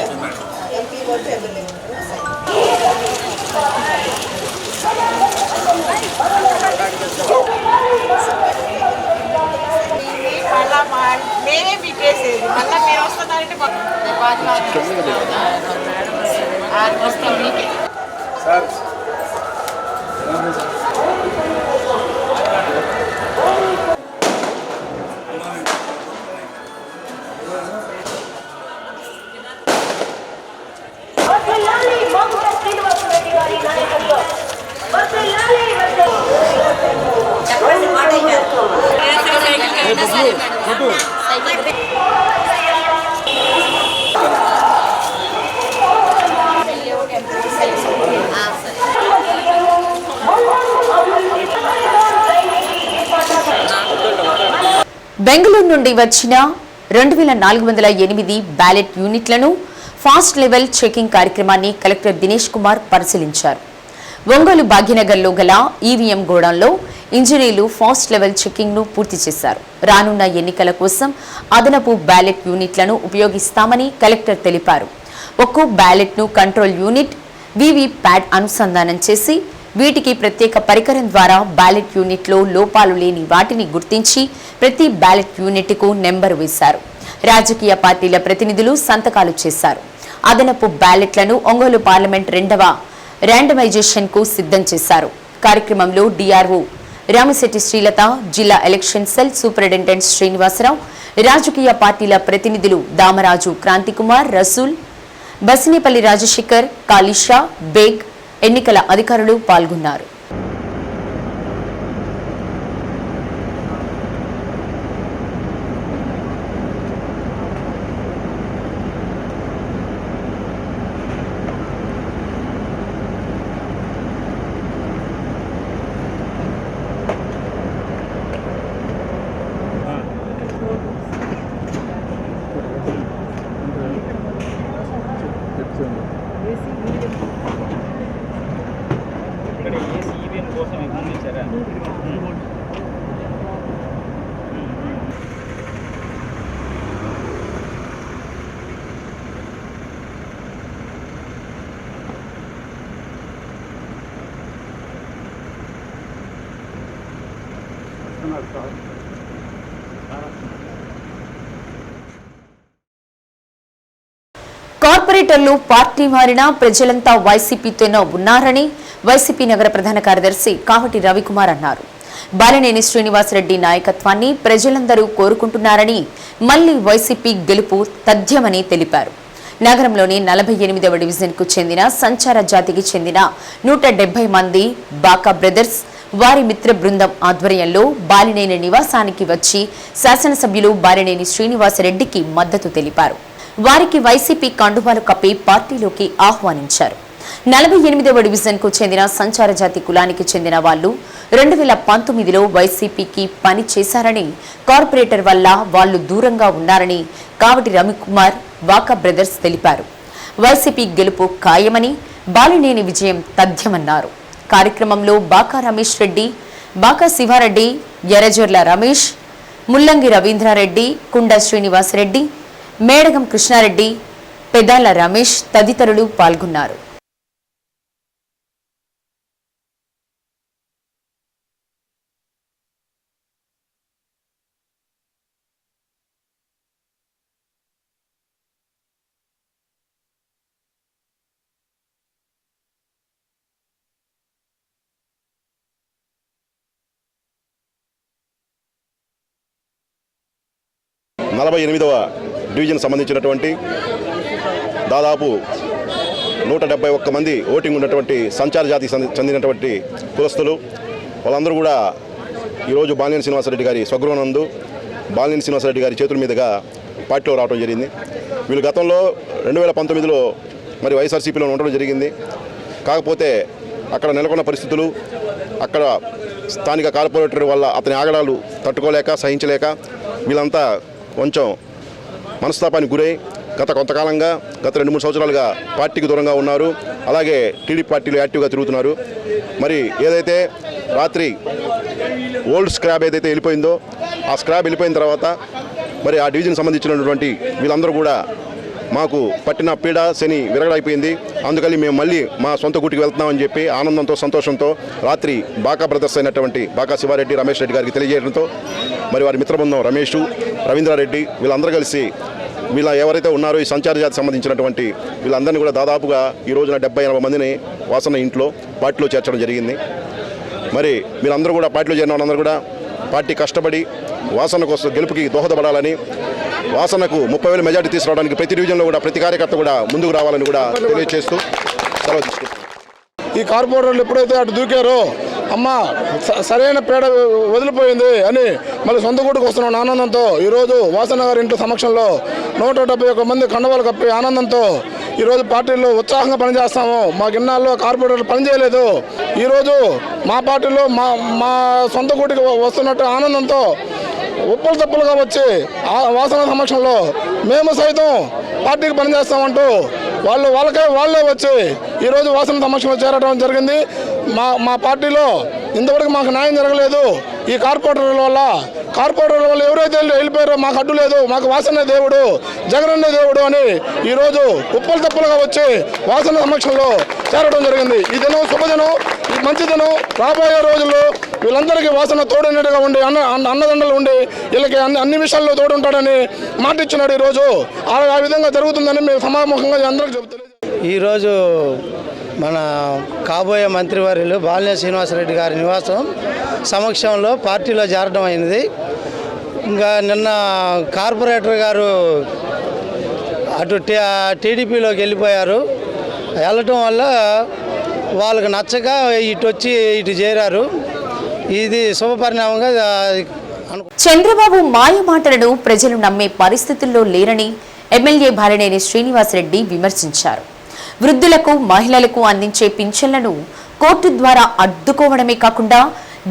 నేనే మీకేసేది మళ్ళీ మీరు వస్తున్నారంటే వస్తాం మీకే సార్. బెంగళూరు నుండి వచ్చిన 2408 బ్యాలెట్ యూనిట్లను ఫాస్ట్ లెవెల్ చెకింగ్ కార్యక్రమాన్ని కలెక్టర్ దినేష్ కుమార్ పరిశీలించారు. ఒంగోలు భాగ్యనగర్లో గల ఈవీఎం గోడౌన్లో ఇంజనీర్లు ఫాస్ట్ లెవెల్ చెకింగ్ను పూర్తి చేశారు. రానున్న ఎన్నికల కోసం అదనపు బ్యాలెట్ యూనిట్లను ఉపయోగిస్తామని కలెక్టర్ తెలిపారు. ఒక్కో బ్యాలెట్ను కంట్రోల్ యూనిట్ వీవీప్యాట్ అనుసంధానం చేసి వీటికి ప్రత్యేక పరికరం ద్వారా బ్యాలెట్ యూనిట్లో లోపాలు లేని వాటిని గుర్తించి ప్రతి బ్యాలెట్ యూనిట్కు నెంబర్ వేశారు. రాజకీయ పార్టీల ప్రతినిధులు సంతకాలు చేశారు. అదనపు బ్యాలెట్లను ఒంగోలు పార్లమెంట్ 2వ ర్యాండమైజేషన్కు సిద్ధం చేశారు. కార్యక్రమంలో డిఆర్ఓ రామశెట్టి శ్రీలత, జిల్లా ఎలక్షన్ సెల్ సూపరింటెండెంట్ శ్రీనివాసరావు, రాజకీయ పార్టీల ప్రతినిధులు దామరాజు క్రాంతికుమార్, రసూల్, బసినేపల్లి రాజశేఖర్, కాళీషా బేగ్, ఎన్నికల అధికారులు పాల్గొన్నారు. కార్పొరేటర్లు పార్టీ మారినా ప్రజలంతా వైసీపీతోనే ఉన్నారని వైసీపీ నగర ప్రధాన కార్యదర్శి కావటి రవికుమార్ అన్నారు. బాలినేని శ్రీనివాసరెడ్డి నాయకత్వాన్ని ప్రజలందరూ కోరుకుంటున్నారని, మళ్లీ వైసీపీ గెలుపు తథ్యమని తెలిపారు. నగరంలోని 48వ డివిజన్కు చెందిన సంచార జాతికి చెందిన 170 మంది బాకా బ్రదర్స్ వారి మిత్ర బృందం ఆధ్వర్యంలో బాలినేని నివాసానికి వచ్చి శాసనసభ్యులు బాలినేని శ్రీనివాసరెడ్డికి మద్దతు తెలిపారు. వారికి వైసీపీ కండువాలు కప్పి పార్టీలోకి ఆహ్వానించారు. 48వ డివిజన్కు చెందిన సంచార జాతి కులానికి చెందిన వాళ్లు 2019లో వైసీపీకి పని చేశారని, కార్పొరేటర్ వల్ల వాళ్లు దూరంగా ఉన్నారని కావటి రవికుమార్, వాకా బ్రదర్స్ తెలిపారు. వైసీపీ గెలుపు ఖాయమని, బాలినేని విజయం తథ్యమన్నారు. కార్యక్రమంలో బాకా రమేష్ రెడ్డి, బాకా శివారెడ్డి, ఎర్రజొర్ల రమేష్, ముల్లంగి రవీంద్రారెడ్డి, కుండ శ్రీనివాసరెడ్డి, మేడగం కృష్ణారెడ్డి, పెదాల రమేష్ తదితరులు పాల్గొన్నారు. డివిజన్ సంబంధించినటువంటి దాదాపు 171 మంది ఓటింగ్ ఉన్నటువంటి సంచార జాతికి చెందినటువంటి కులస్తులు వాళ్ళందరూ కూడా ఈరోజు బాలినేని శ్రీనివాసరెడ్డి గారి స్వగృహనందు బాలినేని శ్రీనివాసరెడ్డి గారి చేతుల మీదుగా పార్టీలో రావడం జరిగింది. వీళ్ళు గతంలో 2019లో మరి వైఎస్ఆర్సీపీలో ఉండడం జరిగింది. కాకపోతే అక్కడ నెలకొన్న పరిస్థితులు, అక్కడ స్థానిక కార్పొరేటర్ వల్ల అతని ఆగడాలు తట్టుకోలేక సహించలేక వీళ్ళంతా కొంచెం మనస్తాపానికి గురై కొంతకాలంగా గత 2-3 సంవత్సరాలుగా పార్టీకి దూరంగా ఉన్నారు. అలాగే టీడీపీ పార్టీలో యాక్టివ్గా తిరుగుతున్నారు. మరి ఏదైతే రాత్రి ఓల్డ్ స్క్రాబ్ ఏదైతే వెళ్ళిపోయిందో ఆ స్క్రాబ్ వెళ్ళిపోయిన తర్వాత మరి ఆ డివిజన్ సంబంధించినటువంటి వీళ్ళందరూ కూడా మాకు పట్టిన పీడ శని విరగడైపోయింది, అందుకని మేము మళ్ళీ మా సొంత గుటికి వెళ్తున్నామని చెప్పి ఆనందంతో సంతోషంతో రాత్రి బాకా బ్రదర్స్ అయినటువంటి బాకా శివారెడ్డి, రమేష్ రెడ్డి గారికి తెలియజేయడంతో మరి వారి మిత్రబృందం రమేష్, రవీంద్రారెడ్డి వీళ్ళందరూ కలిసి వీళ్ళ ఎవరైతే ఉన్నారో ఈ సంచార జాతికి సంబంధించినటువంటి వీళ్ళందరినీ కూడా దాదాపుగా ఈ రోజున 70-80 మందిని వాసన ఇంట్లో పార్టీలో చేర్చడం జరిగింది. మరి మీరందరూ కూడా పార్టీలో చేరిన వాళ్ళందరూ కూడా పార్టీ కష్టపడి వాసన కోసం గెలుపుకి దోహదపడాలని, వాసనకు 30,000 మెజార్టీ తీసుకురావడానికి ప్రతి డివిజన్లో కూడా ప్రతి కార్యకర్త కూడా ముందుకు రావాలని కూడా తెలియజేస్తూ సెలవు తీసుకుంటున్నాను. ఈ కార్పొరేటర్లు ఎప్పుడైతే అటు దూకారో అమ్మ సరైన పేడ వదిలిపోయింది అని మళ్ళీ సొంత గుడికి వస్తున్నాం ఆనందంతో ఈరోజు వాసన గారి ఇంటి సమక్షంలో 171 మంది కండవాలు కప్పి ఆనందంతో ఈరోజు పార్టీలో ఉత్సాహంగా పనిచేస్తాము. మా గిన్నాల్లో కార్పొరేటర్లు పనిచేయలేదు. ఈరోజు మా పార్టీలో మా సొంత గుడికి వస్తున్నట్టు ఆనందంతో ఉప్పులు తప్పులుగా వచ్చి వాసన సమక్షంలో మేము సైతం పార్టీకి పనిచేస్తామంటూ వాళ్ళే వచ్చి ఈరోజు వాసన సమక్షంలో చేరడం జరిగింది. మా పార్టీలో ఇంతవరకు మాకు న్యాయం జరగలేదు. ఈ కార్పొరేటర్ల వల్ల ఎవరైతే వెళ్ళిపోయారో మాకు అడ్డు లేదు, మాకు వాసన దేవుడు, జగనన్న దేవుడు అని ఈరోజు ఉప్పలు తప్పులుగా వచ్చి వాసన సమక్షంలో చేరడం జరిగింది. ఈ దినం శుభదినం, మంచి దినం. రాబోయే రోజుల్లో వీళ్ళందరికీ వాసన తోడునట్టుగా ఉండి అన్నదండలు ఉండి వీళ్ళకి అన్ని విషయాల్లో తోడుంటాడని మాట ఇచ్చినాడు. ఈరోజు ఆ విధంగా జరుగుతుందని మేము సమాముఖంగా అందరికీ చెబుతున్నాం. ఈరోజు మన కాబోయే మంత్రివర్యులు బాలినేని శ్రీనివాసరెడ్డి గారి నివాసం సమక్షంలో పార్టీలో చేరడం అయింది. ఇంకా నిన్న కార్పొరేటర్ గారు అటు టీడీపీలోకి వెళ్ళిపోయారు. వెళ్ళటం వల్ల వాళ్ళకి నచ్చక ఇటు చేరారు. ఇది శుభపరిణామంగా చంద్రబాబు మాయ మాటలను ప్రజలు నమ్మే పరిస్థితుల్లో లేరని ఎమ్మెల్యే బాలినేని శ్రీనివాసరెడ్డి విమర్శించారు. వృద్ధులకు, మహిళలకు అందించే పింఛన్లను కోర్టు ద్వారా అడ్డుకోవడమే కాకుండా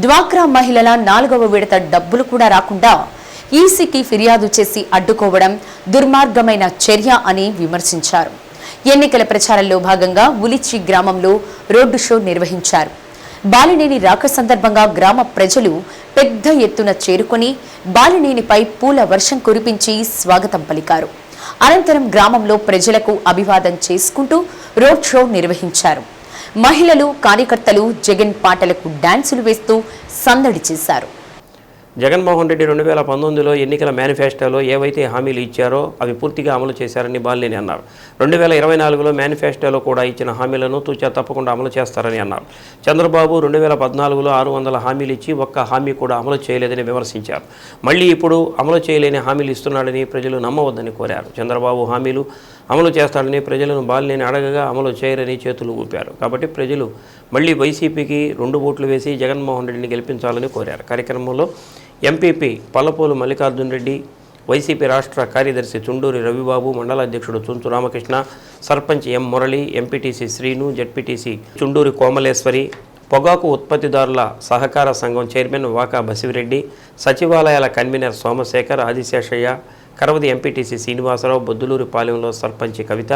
డ్వాక్రా మహిళల 4వ విడత డబ్బులు కూడా రాకుండా ఈసీకి ఫిర్యాదు చేసి అడ్డుకోవడం దుర్మార్గమైన చర్య అని విమర్శించారు. ఎన్నికల ప్రచారంలో భాగంగా ఉలిచి గ్రామంలో రోడ్డు షో నిర్వహించారు. బాలినేని రాక సందర్భంగా గ్రామ ప్రజలు పెద్ద ఎత్తున చేరుకుని బాలినేనిపై పూల వర్షం కురిపించి స్వాగతం పలికారు. అనంతరం గ్రామంలో ప్రజలకు అభివాదం చేసుకుంటూ రోడ్ షో నిర్వహించారు. మహిళలు, కార్యకర్తలు జగన్ పాటలకు డాన్సులు వేస్తూ సందడి చేశారు. జగన్మోహన్ రెడ్డి 2019లో ఎన్నికల మేనిఫెస్టోలో ఏవైతే హామీలు ఇచ్చారో అవి పూర్తిగా అమలు చేశారని బాలినేని అన్నారు. 2024లో మేనిఫెస్టోలో కూడా ఇచ్చిన హామీలను తూచా తప్పకుండా అమలు చేస్తారని అన్నారు. చంద్రబాబు 2014లో 600 హామీలు ఇచ్చి ఒక్క హామీ కూడా అమలు చేయలేదని విమర్శించారు. మళ్లీ ఇప్పుడు అమలు చేయలేని హామీలు ఇస్తున్నాడని ప్రజలు నమ్మవద్దని కోరారు. చంద్రబాబు హామీలు అమలు చేస్తాడని ప్రజలను బాలినేని అడగగా అమలు చేయరని చేతులు ఊపారు. కాబట్టి ప్రజలు మళ్లీ వైసీపీకి 2 ఓట్లు వేసి జగన్మోహన్ రెడ్డిని గెలిపించాలని కోరారు. కార్యక్రమంలో ఎంపీపీ పల్లపోలు మల్లికార్జున్ రెడ్డి, వైసీపీ రాష్ట్ర కార్యదర్శి చుండూరి రవిబాబు, మండల అధ్యక్షుడు చుంచు రామకృష్ణ, సర్పంచ్ ఎం మురళి, ఎంపీటీసీ శ్రీను, జడ్పీటీసీ చుండూరి కోమలేశ్వరి, పొగాకు ఉత్పత్తిదారుల సహకార సంఘం చైర్మన్ వాకా బసివిరెడ్డి, సచివాలయాల కన్వీనర్ సోమశేఖర్, ఆదిశేషయ్య, కరవది ఎంపీటీసీ శ్రీనివాసరావు, బొద్దులూరి పాలెంలో సర్పంచి కవిత,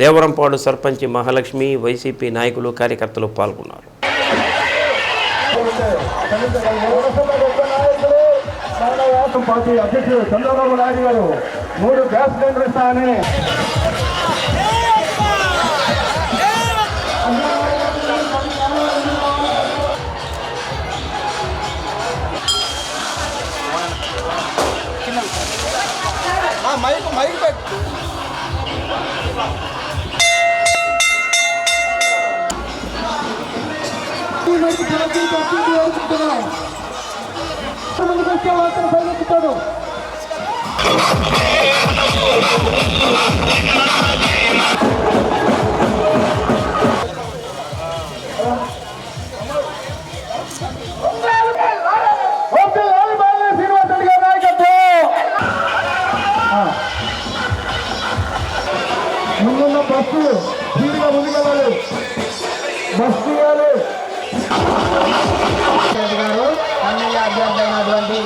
దేవరంపాడు సర్పంచి మహాలక్ష్మి, వైసీపీ నాయకులు, కార్యకర్తలు పాల్గొన్నారు. పార్టీ అధ్యక్షుడు చంద్రబాబు నాయుడు గారు 3 గ్యాస్ సిలిండర్లు ఇస్తానని మైక్ పెట్టు. ముందున్న బస్సు స్పీడ్గా ముందుకెళ్ళాలి. బస్సు ఇవ్వాలి. గారు అన్నయ్య అభ్యర్థి అయినటువంటి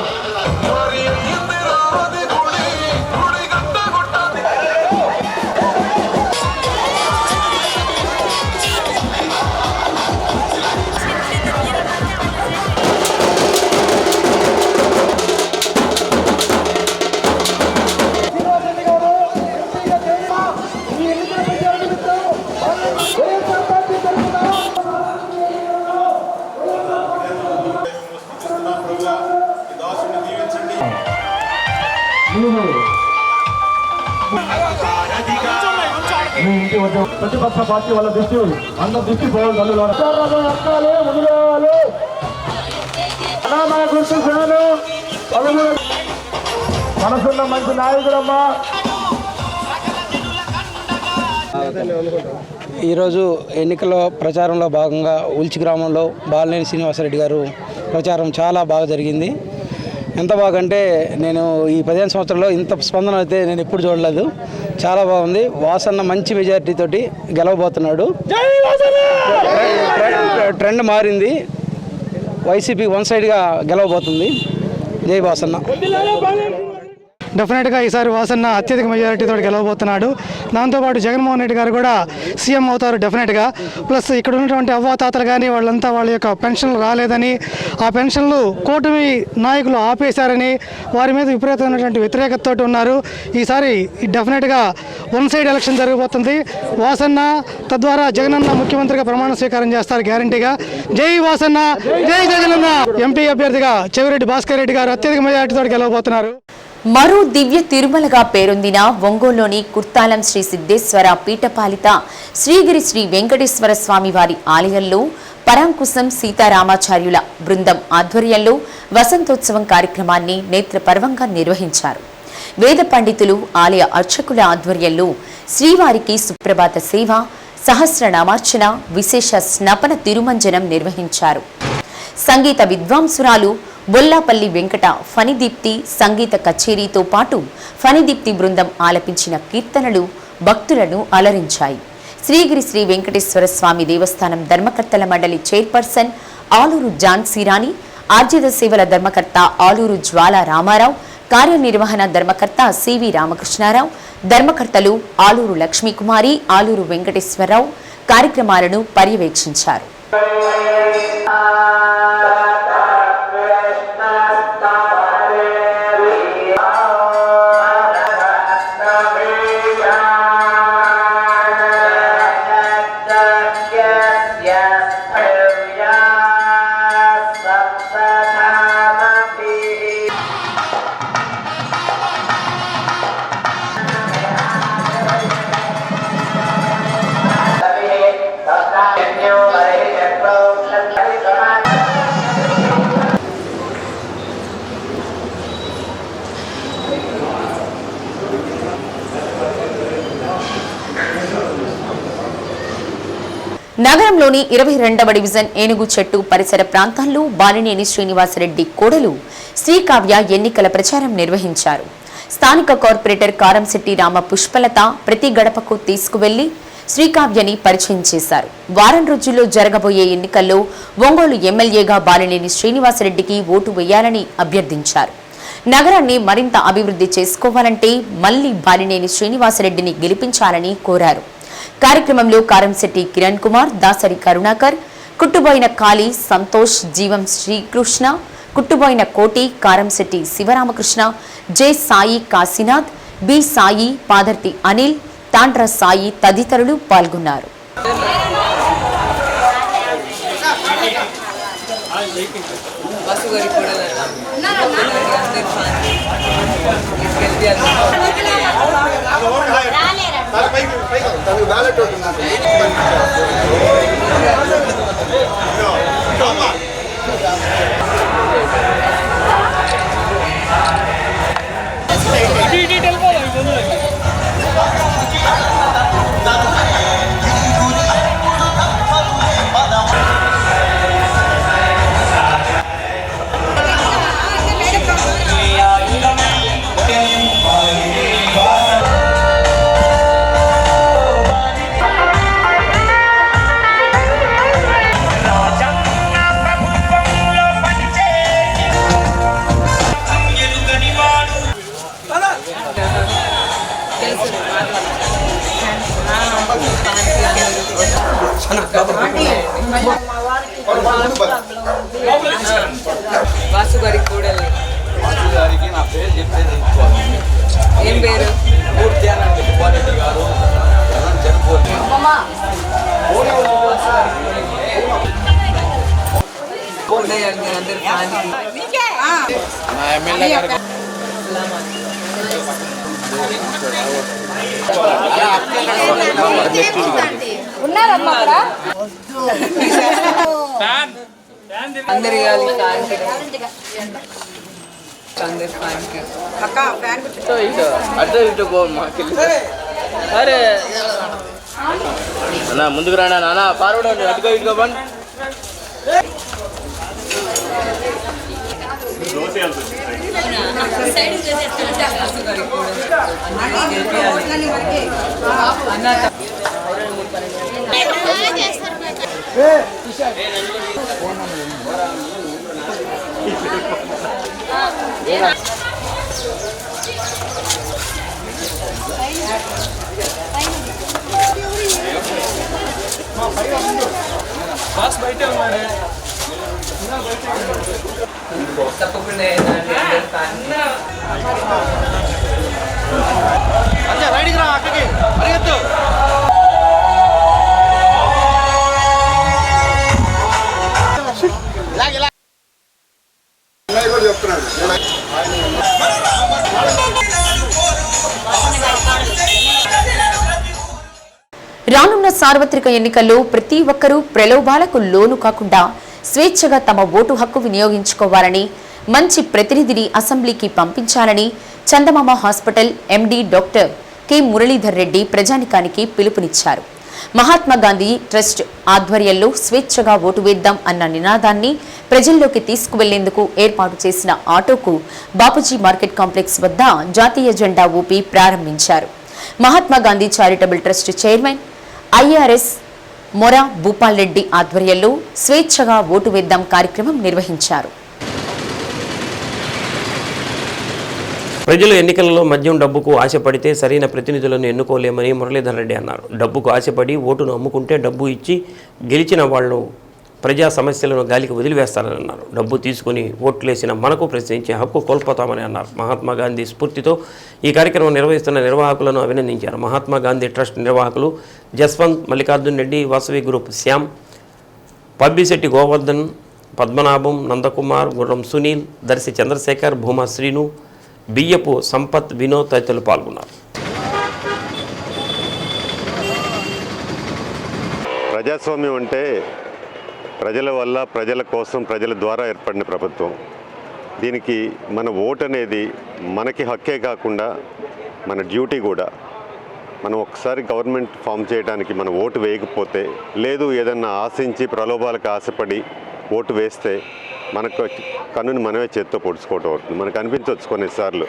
ప్రతిపక్ష పార్టీ వాళ్ళ దృష్టి అందరి దృష్టి పోవాలి. మనసున్న మంచి నాయకుడమ్మా. ఈరోజు ఎన్నికల ప్రచారంలో భాగంగా ఉల్చి గ్రామంలో బాలినేని శ్రీనివాసరెడ్డి గారు ప్రచారం చాలా బాగా జరిగింది. ఎంత బాగంటే నేను ఈ 15 సంవత్సరాల్లో ఇంత స్పందన అయితే నేను ఎప్పుడు చూడలేదు. చాలా బాగుంది. వాసన్న మంచి మెజారిటీ తోటి గెలవబోతున్నాడు. ట్రెండ్ మారింది. వైసీపీ 1 సైడ్గా గెలవబోతుంది. జై వాసన్న. డెఫినెట్గా ఈసారి వాసన్న అత్యధిక మెజారిటీతో గెలవబోతున్నాడు. దాంతోపాటు జగన్మోహన్ రెడ్డి గారు కూడా సీఎం అవుతారు డెఫినెట్గా. ప్లస్ ఇక్కడ ఉన్నటువంటి అవ్వాతాతలు కానీ వాళ్ళంతా వాళ్ళ యొక్క పెన్షన్లు రాలేదని, ఆ పెన్షన్లు కూటమి నాయకులు ఆపేశారని వారి మీద విపరీతమైనటువంటి వ్యతిరేకతతో ఉన్నారు. ఈసారి డెఫినెట్గా వన్ సైడ్ ఎలక్షన్ జరగబోతుంది. వాసన్న తద్వారా జగనన్న ముఖ్యమంత్రిగా ప్రమాణ స్వీకారం చేస్తారు గ్యారంటీగా. జై వాసన్న, జై జగనన్న. ఎంపీ అభ్యర్థిగా చెవిరెడ్డి భాస్కర్ రెడ్డి గారు అత్యధిక మెజారిటీతో గెలవబోతున్నారు. మరో దివ్య తిరుమలగా పేరొందిన ఒంగోలులోని కుర్తాలం శ్రీ సిద్ధేశ్వర పీఠపాలిత శ్రీగిరి శ్రీ వెంకటేశ్వర స్వామి వారి ఆలయంలో పరాంకుశం సీతారామాచార్యుల బృందం ఆధ్వర్యంలో వసంతోత్సవం కార్యక్రమాన్ని నేత్రపర్వంగా నిర్వహించారు. వేద పండితులు, ఆలయ అర్చకుల ఆధ్వర్యంలో శ్రీవారికి సుప్రభాత సేవ, సహస్రనామార్చన, విశేష స్నపన తిరుమంజనం నిర్వహించారు. సంగీత విద్వాంసురాలు బొల్లాపల్లి వెంకట ఫణిదీప్తి సంగీత కచేరీతో పాటు ఫణిదీప్తి బృందం ఆలపించిన కీర్తనలు భక్తులను అలరించాయి. శ్రీగిరి శ్రీ వెంకటేశ్వర స్వామి దేవస్థానం ధర్మకర్తల మండలి చైర్పర్సన్ ఆలూరు ఝాన్సీరాణి, ఆర్జిత సేవల ధర్మకర్త ఆలూరు జ్వాల రామారావు, కార్యనిర్వహణ ధర్మకర్త సివి రామకృష్ణారావు, ధర్మకర్తలు ఆలూరు లక్ష్మీకుమారి, ఆలూరు వెంకటేశ్వరరావు కార్యక్రమాలను పర్యవేక్షించారు. నగరంలోని 22వ డివిజన్ ఏనుగు చెట్టు పరిసర ప్రాంతాల్లో బాలినేని శ్రీనివాసరెడ్డి కోడలు శ్రీకావ్య ఎన్నికల ప్రచారం నిర్వహించారు. స్థానిక కార్పొరేటర్ కారంశెట్టి రామ పుష్పలత ప్రతి గడపకు తీసుకువెళ్లి శ్రీకావ్యని పరిచయం చేశారు. వారం రోజుల్లో జరగబోయే ఎన్నికల్లో ఒంగోలు ఎమ్మెల్యేగా బాలినేని శ్రీనివాసరెడ్డికి ఓటు వేయాలని అభ్యర్థించారు. నగరాన్ని మరింత అభివృద్ధి చేసుకోవాలంటే మళ్లీ బాలినేని శ్రీనివాసరెడ్డిని గెలిపించాలని కోరారు. కార్యక్రమంలో కారంశెట్టి కిరణ్ కుమార్, దాసరి కరుణాకర్, కుట్టుబోయిన కాళీ, సంతోష్, జీవం శ్రీకృష్ణ, కుట్టుబోయిన కోటి, కారంశెట్టి శివరామకృష్ణ, జె సాయి కాశీనాథ్, బి సాయి, పాదర్తి అనిల్, తాండ్ర సాయి తదితరులు పాల్గొన్నారు. వాసు గారి కూడలి నా పేరు చెప్పేది ఏం పేరు గారు అందరి అరే అన్నా ముందుకు రానా నాన్న పార్వడు అటుకో ఇటుకో బండి తప్పకుండా రానున్న సార్వత్రిక ఎన్నికల్లో ప్రతి ఒక్కరూ ప్రలోభాలకు లోను కాకుండా స్వేచ్ఛగా తమ ఓటు హక్కు వినియోగించుకోవాలని, మంచి ప్రతినిధిని అసెంబ్లీకి పంపించాలని Chandamama hospital MD doctor K Muralidhar Reddy ప్రజానికానికి పిలుపునిచ్చారు. మహాత్మా గాంధీ ట్రస్ట్ ఆధ్వర్యంలో స్వేచ్ఛగా ఓటు వేద్దాం అన్న నినాదాన్ని ప్రజల్లోకి తీసుకువెళ్లేందుకు ఏర్పాటు చేసిన ఆటోకు బాపూజీ మార్కెట్ కాంప్లెక్స్ వద్ద జాతీయ జెండా ఊపి ప్రారంభించారు. Mahatma Gandhi charitable trust chairman IRS Mora Bhupal Reddy ఆధ్వర్యంలో స్వేచ్ఛగా ఓటు వేద్దాం కార్యక్రమం నిర్వహించారు. ప్రజలు ఎన్నికలలో మద్యం డబ్బుకు ఆశపడితే సరైన ప్రతినిధులను ఎన్నుకోలేమని మురళీధర్ రెడ్డి అన్నారు. డబ్బుకు ఆశపడి ఓటును అమ్ముకుంటే డబ్బు ఇచ్చి గెలిచిన వాళ్ళు ప్రజా సమస్యలను గాలికి వదిలివేస్తారని అన్నారు. డబ్బు తీసుకుని ఓట్లేసిన మనకు ప్రశ్నించే హక్కు కోల్పోతామని అన్నారు. మహాత్మా గాంధీ స్ఫూర్తితో ఈ కార్యక్రమం నిర్వహిస్తున్న నిర్వాహకులను అభినందించారు. మహాత్మా గాంధీ ట్రస్ట్ నిర్వాహకులు జస్వంత్, మల్లికార్జున్ రెడ్డి, వాసవి గ్రూప్ శ్యామ్, పబ్బిశెట్టి గోవర్ధన్, పద్మనాభం, నందకుమార్, గుర్రం సునీల్, దర్శి చంద్రశేఖర్, భూమా శ్రీను, బియ్యపు సంపత్, వినోద్ తదితరులు పాల్గొన్నారు. ప్రజాస్వామ్యం అంటే ప్రజల వల్ల, ప్రజల కోసం, ప్రజల ద్వారా ఏర్పడిన ప్రభుత్వం. దీనికి మన ఓటు అనేది మనకి హక్కే కాకుండా మన డ్యూటీ కూడా. మనం ఒకసారి గవర్నమెంట్ ఫామ్ చేయడానికి మన ఓటు వేయకపోతే, లేదు ఏదన్నా ఆశించి ప్రలోభాలకు ఆశపడి ఓటు వేస్తే మనకు కన్నుని మనమే చేత్తో పొడుచుకోవటం అవుతుంది. మనకు అనిపించవచ్చు కొన్నిసార్లు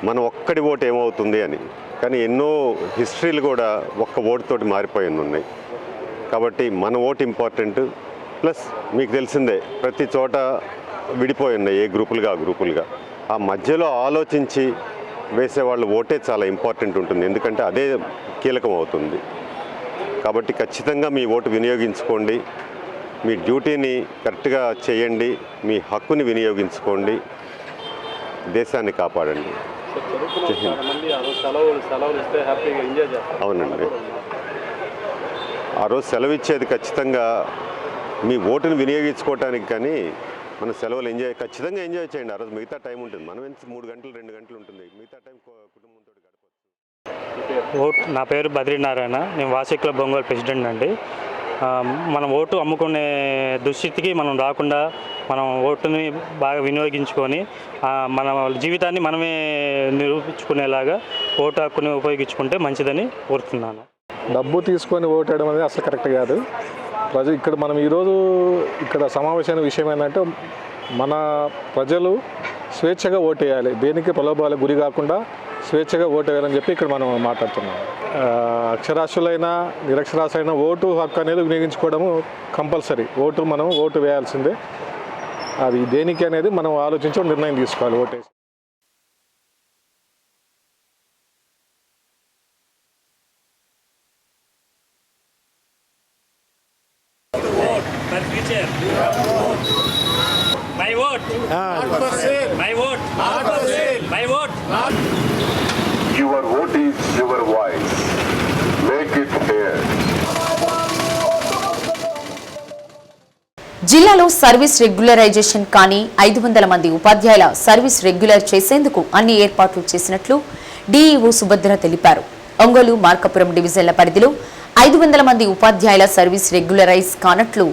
మనం ఒక్కడి ఓటు ఏమవుతుంది అని. కానీ ఎన్నో హిస్టరీలు కూడా ఒక్క ఓటుతోటి మారిపోయి ఉన్నాయి. కాబట్టి మన ఓటు ఇంపార్టెంట్. ప్లస్ మీకు తెలిసిందే, ప్రతి చోట విడిపోయి ఉన్నాయి, ఏ గ్రూపులుగా ఆ గ్రూపులుగా. ఆ మధ్యలో ఆలోచించి వేసేవాళ్ళు ఓటే చాలా ఇంపార్టెంట్ ఉంటుంది, ఎందుకంటే అదే కీలకం అవుతుంది. కాబట్టి ఖచ్చితంగా మీ ఓటు వినియోగించుకోండి, మీ డ్యూటీని కరెక్ట్గా చేయండి, మీ హక్కుని వినియోగించుకోండి, దేశాన్ని కాపాడండి. అవునండి, ఆ రోజు సెలవు ఇచ్చేది ఖచ్చితంగా మీ ఓటుని వినియోగించుకోవటానికి, కానీ మన సెలవులు ఖచ్చితంగా ఎంజాయ్ చేయండి. ఆ రోజు మిగతా టైం ఉంటుంది. మనం 3 గంటలు 2 గంటలు ఉంటుంది, మిగతా టైం కుటుంబంతో గడపచ్చు. నా పేరు బద్రీనారాయణ, నేను వాసవి క్లబ్ ఒంగోలు ప్రెసిడెంట్ అండి. మనం ఓటు అమ్ముకునే దుస్థితికి మనం రాకుండా మనం ఓటుని బాగా వినియోగించుకొని మన జీవితాన్ని మనమే నిరూపించుకునేలాగా ఓటు హక్కుని ఉపయోగించుకుంటే మంచిదని కోరుతున్నాను. డబ్బు తీసుకొని ఓటేయడం అనేది అసలు కరెక్ట్ కాదు. ఇక్కడ మనం ఈరోజు ఇక్కడ సమావేశమైన విషయం ఏంటంటే, మన ప్రజలు స్వేచ్ఛగా ఓటేయాలి, దేనికి ప్రలోభాలకు గురి కాకుండా స్వేచ్ఛగా ఓటేయాలని చెప్పి ఇక్కడ మనం మాట్లాడుతున్నాం. అక్షరాస్యులైనా నిరక్షరాస్యులైనా ఓటు హక్కు అనేది వినియోగించుకోవడము కంపల్సరీ. మనం ఓటు వేయాల్సిందే. అది దేనికి అనేది మనం ఆలోచించి నిర్ణయం తీసుకోవాలి ఓటేసి. My vote. My vote. My vote. Your vote is your voice. Make it heard. జిల్లాలో సర్వీస్ రెగ్యులరైజేషన్ కానీ 500 మంది ఉపాధ్యాయుల సర్వీస్ రెగ్యులర్ చేసేందుకు అన్ని ఏర్పాట్లు చేసినట్లు డీఈఓ సుభద్ర తెలిపారు. ఒంగోలు, మార్కాపురం డివిజన్ల పరిధిలో 500 మంది ఉపాధ్యాయుల సర్వీస్ రెగ్యులరైజ్ కానట్లు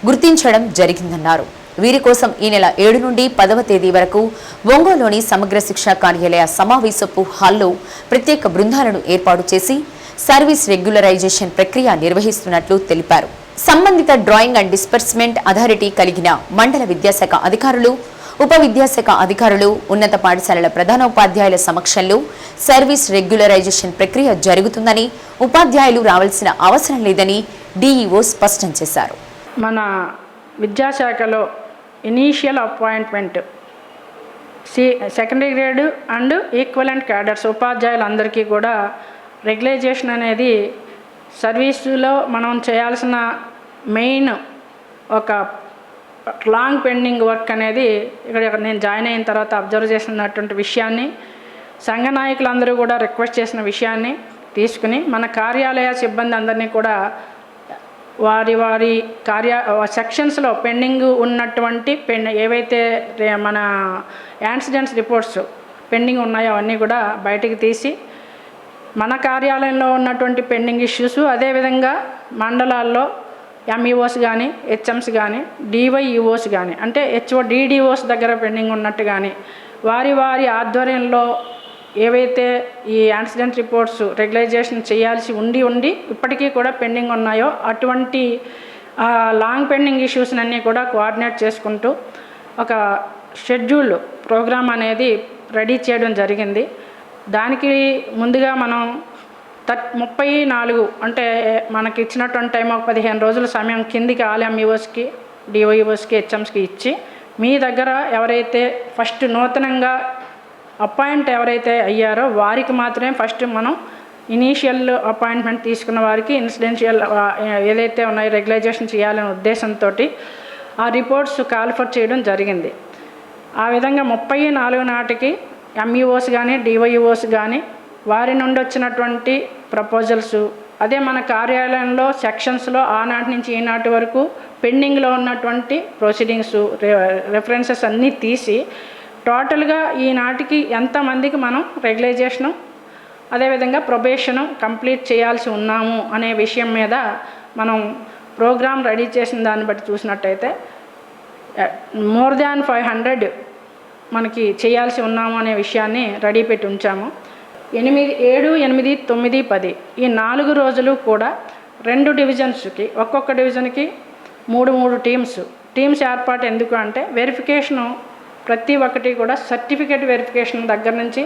గుర్తించడం జరిగిందన్నారు. వీరి కోసం ఈ నెల 7 నుండి 10వ తేదీ వరకు ఒంగోలులోని సమగ్ర శిక్షా కార్యాలయ సమావేశపు హాల్లో ప్రత్యేక బృందాలను ఏర్పాటు చేసి సర్వీస్ రెగ్యులరైజేషన్ ప్రక్రియ నిర్వహిస్తున్నట్లు తెలిపారు. సంబంధిత డ్రాయింగ్ అండ్ డిస్బర్స్మెంట్ అథారిటీ కలిగిన మండల విద్యాశాఖ అధికారులు, ఉప విద్యాశాఖ అధికారులు, ఉన్నత పాఠశాలల ప్రధానోపాధ్యాయుల సమక్షంలో సర్వీస్ రెగ్యులరైజేషన్ ప్రక్రియ జరుగుతుందని, ఉపాధ్యాయులు రావాల్సిన అవసరం లేదని డీఈఓ స్పష్టం చేశారు. మన విద్యాశాఖలో initial appointment secondary grade and equivalent cadres ఉపాధ్యాయులందరికీ కూడా రెగ్యులైజేషన్ అనేది సర్వీసులో మనం చేయాల్సిన మెయిన్ ఒక లాంగ్ పెండింగ్ వర్క్ అనేది ఇక్కడ నేను జాయిన్ అయిన తర్వాత అబ్జర్వ్ చేసినటువంటి విషయాన్ని, సంఘ నాయకులందరూ కూడా రిక్వెస్ట్ చేసిన విషయాన్ని తీసుకుని మన కార్యాలయ సిబ్బంది అందరినీ కూడా వారి సెక్షన్స్లో పెండింగ్ ఉన్నటువంటి ఏవైతే మన యాక్సిడెంట్స్ రిపోర్ట్స్ పెండింగ్ ఉన్నాయో అవన్నీ కూడా బయటికి తీసి మన కార్యాలయంలో ఉన్నటువంటి పెండింగ్ ఇష్యూస్, అదేవిధంగా మండలాల్లో ఎంఈఓస్ కానీ హెచ్ఎంస్ కానీ డివైఈఓస్ కానీ అంటే డిడిఓస్ దగ్గర పెండింగ్ ఉన్నట్టు కానీ వారి ఆధ్వర్యంలో ఏవైతే ఈ యాక్సిడెంట్ రిపోర్ట్స్ రెగ్యులైజేషన్ చేయాల్సి ఉండి ఇప్పటికీ కూడా పెండింగ్ ఉన్నాయో అటువంటి లాంగ్ పెండింగ్ ఇష్యూస్ అన్నీ కూడా కోఆర్డినేట్ చేసుకుంటూ ఒక షెడ్యూల్ ప్రోగ్రామ్ అనేది రెడీ చేయడం జరిగింది. దానికి ముందుగా మనం 34 అంటే మనకి ఇచ్చినటువంటి టైం ఒక 15 రోజుల సమయం కిందికి ఆల్ ఎంఈఓస్కి డిఓఈఓస్కి హెచ్ఎంస్కి ఇచ్చి మీ దగ్గర ఎవరైతే ఫస్ట్ నూతనంగా అపాయింట్ ఎవరైతే అయ్యారో వారికి మాత్రమే ఫస్ట్ మనం ఇనీషియల్ అపాయింట్మెంట్ తీసుకున్న వారికి ఇన్సిడెన్షియల్ ఏదైతే ఉన్నాయో రెగ్యులైజేషన్ చేయాలనే ఉద్దేశంతో ఆ రిపోర్ట్స్ కాల్ఫర్ చేయడం జరిగింది. ఆ విధంగా 34 నాటికి ఎంఈఓస్ కానీ డివైఓస్ కానీ వారి నుండి వచ్చినటువంటి ప్రపోజల్స్, అదే మన కార్యాలయంలో సెక్షన్స్లో ఆనాటి నుంచి ఈనాటి వరకు పెండింగ్లో ఉన్నటువంటి ప్రొసీడింగ్స్ రెఫరెన్సెస్ అన్నీ తీసి టోటల్గా ఈనాటికి ఎంతమందికి మనం రెగ్యులైజేషను అదేవిధంగా ప్రొబేషను కంప్లీట్ చేయాల్సి ఉన్నాము అనే విషయం మీద మనం ప్రోగ్రామ్ రెడీ చేసిన దాన్ని బట్టి చూసినట్టయితే మోర్ దాన్ 500 మనకి చేయాల్సి ఉన్నాము అనే విషయాన్ని రెడీ పెట్టి ఉంచాము. 7, 8, 9, 10 ఈ 4 రోజులు కూడా 2 డివిజన్స్కి ఒక్కొక్క డివిజన్కి 3 టీమ్స్ ఏర్పాటు ఎందుకు అంటే వెరిఫికేషను ప్రతి ఒక్కటి కూడా సర్టిఫికేట్ వెరిఫికేషన్ దగ్గర నుంచి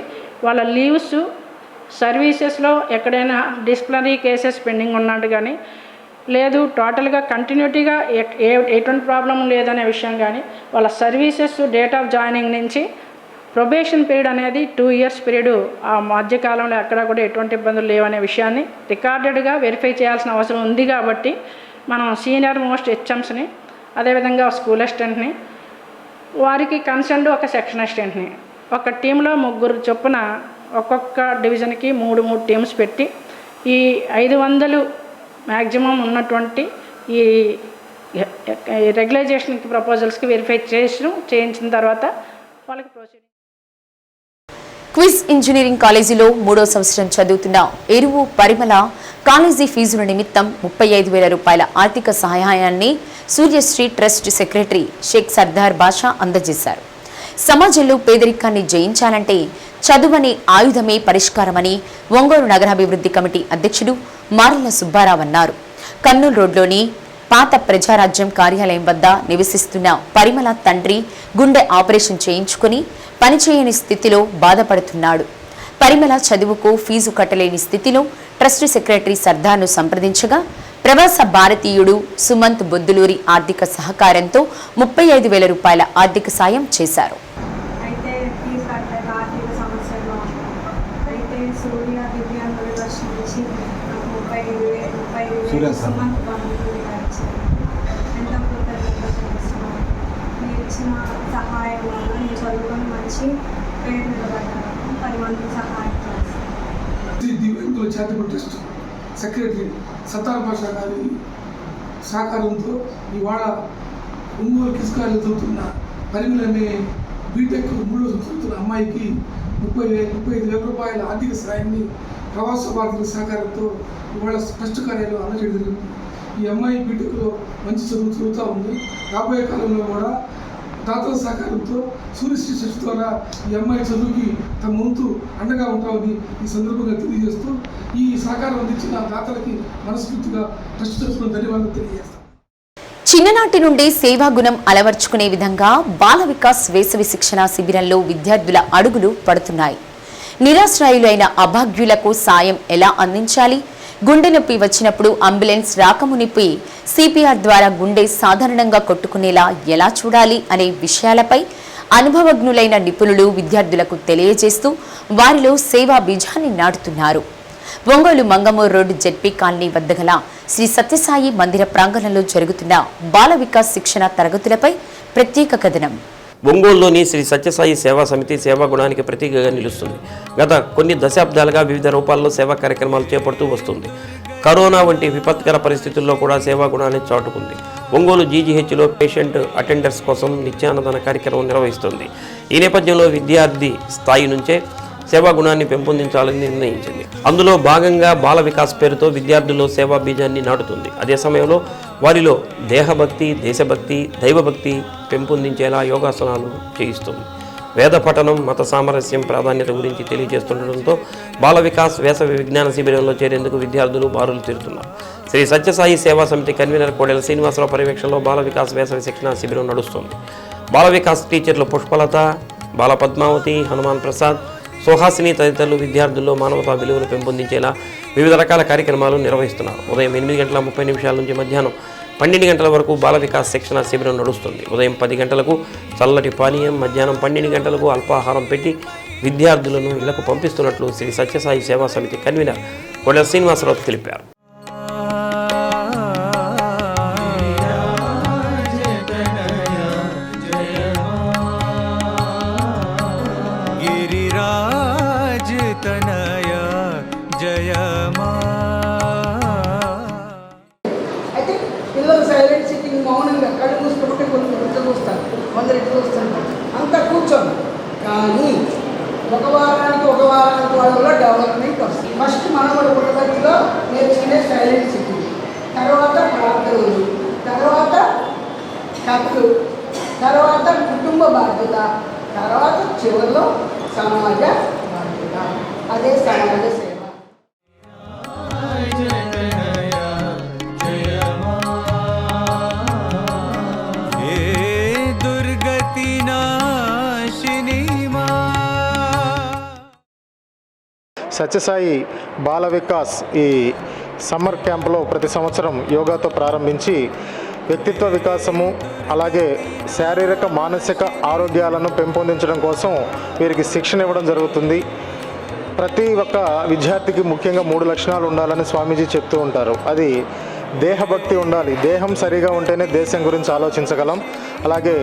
వాళ్ళ లీవ్స్, సర్వీసెస్లో ఎక్కడైనా డిసిప్లినరీ కేసెస్ పెండింగ్ ఉన్నట్టు కానీ లేదు టోటల్గా కంటిన్యూటీగా ఎటువంటి ప్రాబ్లం లేదనే విషయం కానీ వాళ్ళ సర్వీసెస్ డేట్ ఆఫ్ జాయినింగ్ నుంచి ప్రొబేషన్ పీరియడ్ అనేది 2 ఇయర్స్ పీరియడ్ ఆ మధ్యకాలంలో ఎక్కడా కూడా ఎటువంటి ఇబ్బందులు లేవనే విషయాన్ని రికార్డెడ్గా వెరిఫై చేయాల్సిన అవసరం ఉంది. కాబట్టి మనం సీనియర్ మోస్ట్ హెచ్ఎంస్ని అదేవిధంగా స్కూల్ అసిస్టెంట్ని వారికి కన్సర్న్డ్ ఒక సెక్షన్ అసిస్టెంట్ని ఒక టీంలో 3 చొప్పున ఒక్కొక్క డివిజన్కి 3 టీమ్స్ పెట్టి ఈ 500 మ్యాక్సిమం ఉన్నటువంటి ఈ రెగ్యులైజేషన్కి ప్రపోజల్స్కి వెరిఫై చేయించిన తర్వాత వాళ్ళకి ప్రొసీడింగ్. క్విజ్ ఇంజనీరింగ్ కాలేజీలో 3వ సంవత్సరం చదువుతున్న ఎరువు పరిమళ కాలేజీ ఫీజుల నిమిత్తం 35,000 రూపాయల ఆర్థిక సహాయాన్ని సూర్యశ్రీ ట్రస్ట్ సెక్రటరీ షేక్ సర్దార్ బాషా అందజేశారు. సమాజంలో పేదరికాన్ని జయించాలంటే చదువనే ఆయుధమే పరిష్కారమని ఒంగోలు నగరాభివృద్ధి కమిటీ అధ్యక్షుడు మారల్ల సుబ్బారావు అన్నారు. కర్నూలు రోడ్లోని పాత ప్రజారాజ్యం కార్యాలయం వద్ద నివసిస్తున్న పరిమళ తండ్రి గుండె ఆపరేషన్ చేయించుకుని పనిచేయని స్థితిలో బాధపడుతున్నాడు. పరిమళ చదువుకు ఫీజు కట్టలేని స్థితిలో ట్రస్ట్ సెక్రటరీ సర్దార్ను సంప్రదించగా ప్రవాస భారతీయుడు సుమంత్ బొద్దులూరి ఆర్థిక సహకారంతో 35,000 రూపాయల ఆర్థిక సాయం చేశారు. సహాయం వల్ల నేను చదువుకొని మంచి పేరు నిలబడ్డాను. 10 మందికి సహాయం చేస్తాను. దివ్యాంగుల చారిటబుల్ ట్రస్ట్ సెక్రటరీ సత్తార్ బాషా గారి సహకారంతో ఇవాళ ఒంగోలు కిడ్స్ కాలేజీలో చదువుతున్న పరిమళ అనే బీటెక్ 3వ చదువుతున్న అమ్మాయికి 35,000 రూపాయల ఆర్థిక సాయాన్ని ప్రవాస భారతీయుల సహకారంతో ఇవాళ ట్రస్ట్ కార్యాలయంలో అందజేయడం జరిగింది. ఈ అమ్మాయి బీటెక్లో మంచి చదువుతూ ఉంది. రాబోయే కాలంలో కూడా దాతల సహకారంతో సూర్యశ్రీ ట్రస్ట్ ద్వారా ఈ అమ్మాయి చదువుకి తమ వంతు అండగా ఉంటామని ఈ సందర్భంగా తెలియజేస్తూ ఈ సహకారం అందించిన దాతలకి మనస్ఫూర్తిగా ట్రస్ట్ తరఫున ధన్యవాదాలు తెలియజేస్తాం. చిన్ననాటి నుండి సేవాగుణం అలవర్చుకునే విధంగా బాల వికాస్ వేసవి శిక్షణ శిబిరంలో విద్యార్థుల అడుగులు పడుతున్నాయి. నిరాశ్రయులైన అభాగ్యులకు సాయం ఎలా అందించాలి, గుండె నొప్పి వచ్చినప్పుడు అంబులెన్స్ రాకమునిపి సిపిఆర్ ద్వారా గుండె సాధారణంగా కొట్టుకునేలా ఎలా చూడాలి అనే విషయాలపై అనుభవజ్ఞులైన నిపుణులు విద్యార్థులకు తెలియజేస్తూ వారిలో సేవా బీజాన్ని నాటుతున్నారు. Ongole Mangamuru road ZP colony వద్ద గల శ్రీ సత్యసాయి మందిర ప్రాంగణంలో జరుగుతున్న బాల వికాస్ శిక్షణ తరగతులపై ప్రత్యేక కథనం. ఒంగోలులోని శ్రీ సత్యసాయి సేవా సమితి సేవా గుణానికి ప్రతీకగా నిలుస్తుంది. గత కొన్ని దశాబ్దాలుగా వివిధ రూపాల్లో సేవా కార్యక్రమాలు చేపడుతూ వస్తుంది. కరోనా వంటి విపత్కర పరిస్థితుల్లో కూడా సేవా గుణాన్ని చాటుకుంది. ఒంగోలు జీజీహెచ్లో పేషెంట్ అటెండర్స్ కోసం నిత్యాన్నదాన కార్యక్రమం నిర్వహిస్తుంది. ఈ నేపథ్యంలో విద్యార్థి స్థాయి నుంచే సేవా గుణాన్ని పెంపొందించాలని నిర్ణయించింది. అందులో భాగంగా బాల వికాస్ పేరుతో విద్యార్థుల్లో సేవా బీజాన్ని నాటుతుంది. అదే సమయంలో వారిలో దేహభక్తి, దేశభక్తి, దైవభక్తి పెంపొందించేలా యోగాసనాలు చేయిస్తుంది. వేద పఠనం, మత సామరస్యం ప్రాధాన్యత గురించి తెలియజేస్తుండటంతో బాల వికాస్ వేసవి విజ్ఞాన శిబిరంలో చేరేందుకు విద్యార్థులు బారులు తీరుతున్నారు. శ్రీ సత్యసాయి సేవా సమితి కన్వీనర్ కోడెల శ్రీనివాసరావు పర్యవేక్షణలో బాల వికాస్ వేసవి శిక్షణ శిబిరం నడుస్తుంది. బాల వికాస్ టీచర్లు పుష్పలత, బాల పద్మావతి, హనుమాన్ ప్రసాద్, సుహాసిని తదితరులు విద్యార్థుల్లో మానవతా విలువలు పెంపొందించేలా వివిధ రకాల కార్యక్రమాలు నిర్వహిస్తున్నారు. ఉదయం 8:30 నుంచి మధ్యాహ్నం 12 గంటల వరకు బాల వికాస్ శిక్షణ శిబిరం నడుస్తుంది. ఉదయం 10 గంటలకు చల్లటి పానీయం, మధ్యాహ్నం 12 గంటలకు అల్పాహారం పెట్టి విద్యార్థులను ఇళ్లకు పంపిస్తున్నట్లు శ్రీ సత్యసాయి సేవా సమితి కన్వీనర్ కోడెల శ్రీనివాసరావు తెలిపారు. అయితే పిల్లలు సైలెంట్ సిట్టింగ్ మౌనంగా కళ్ళు మూసుకుంటే కొన్ని ఇట్లా చూస్తారు, కొందరు ఇట్లా చూస్తుంటారు, అంతా కూర్చోండి. కానీ ఒక వారానికి వాళ్ళలో డెవలప్మెంట్ వస్తుంది. ఫస్ట్ మనం కూడా పుట్టబడిలో నేర్చుకునే సైలెంట్ సిట్టింగ్, తర్వాత ప్రార్థనలు, తర్వాత కథలు, తర్వాత కుటుంబ బాధ్యత, తర్వాత చివరిలో సమాజ బాధ్యత. అదే సమాజ సేవ. సత్యసాయి బాల వికాస్ ఈ సమ్మర్ క్యాంపులో ప్రతి సంవత్సరం యోగాతో ప్రారంభించి వ్యక్తిత్వ వికాసము అలాగే శారీరక మానసిక ఆరోగ్యాలను పెంపొందించడం కోసం వీరికి శిక్షణ ఇవ్వడం జరుగుతుంది. ప్రతి ఒక్క విద్యార్థికి ముఖ్యంగా 3 లక్షణాలు ఉండాలని స్వామీజీ చెప్తూ ఉంటారు. అది దేహభక్తి ఉండాలి. దేహం సరిగా ఉంటేనే దేశం గురించి ఆలోచించగలం. అలాగే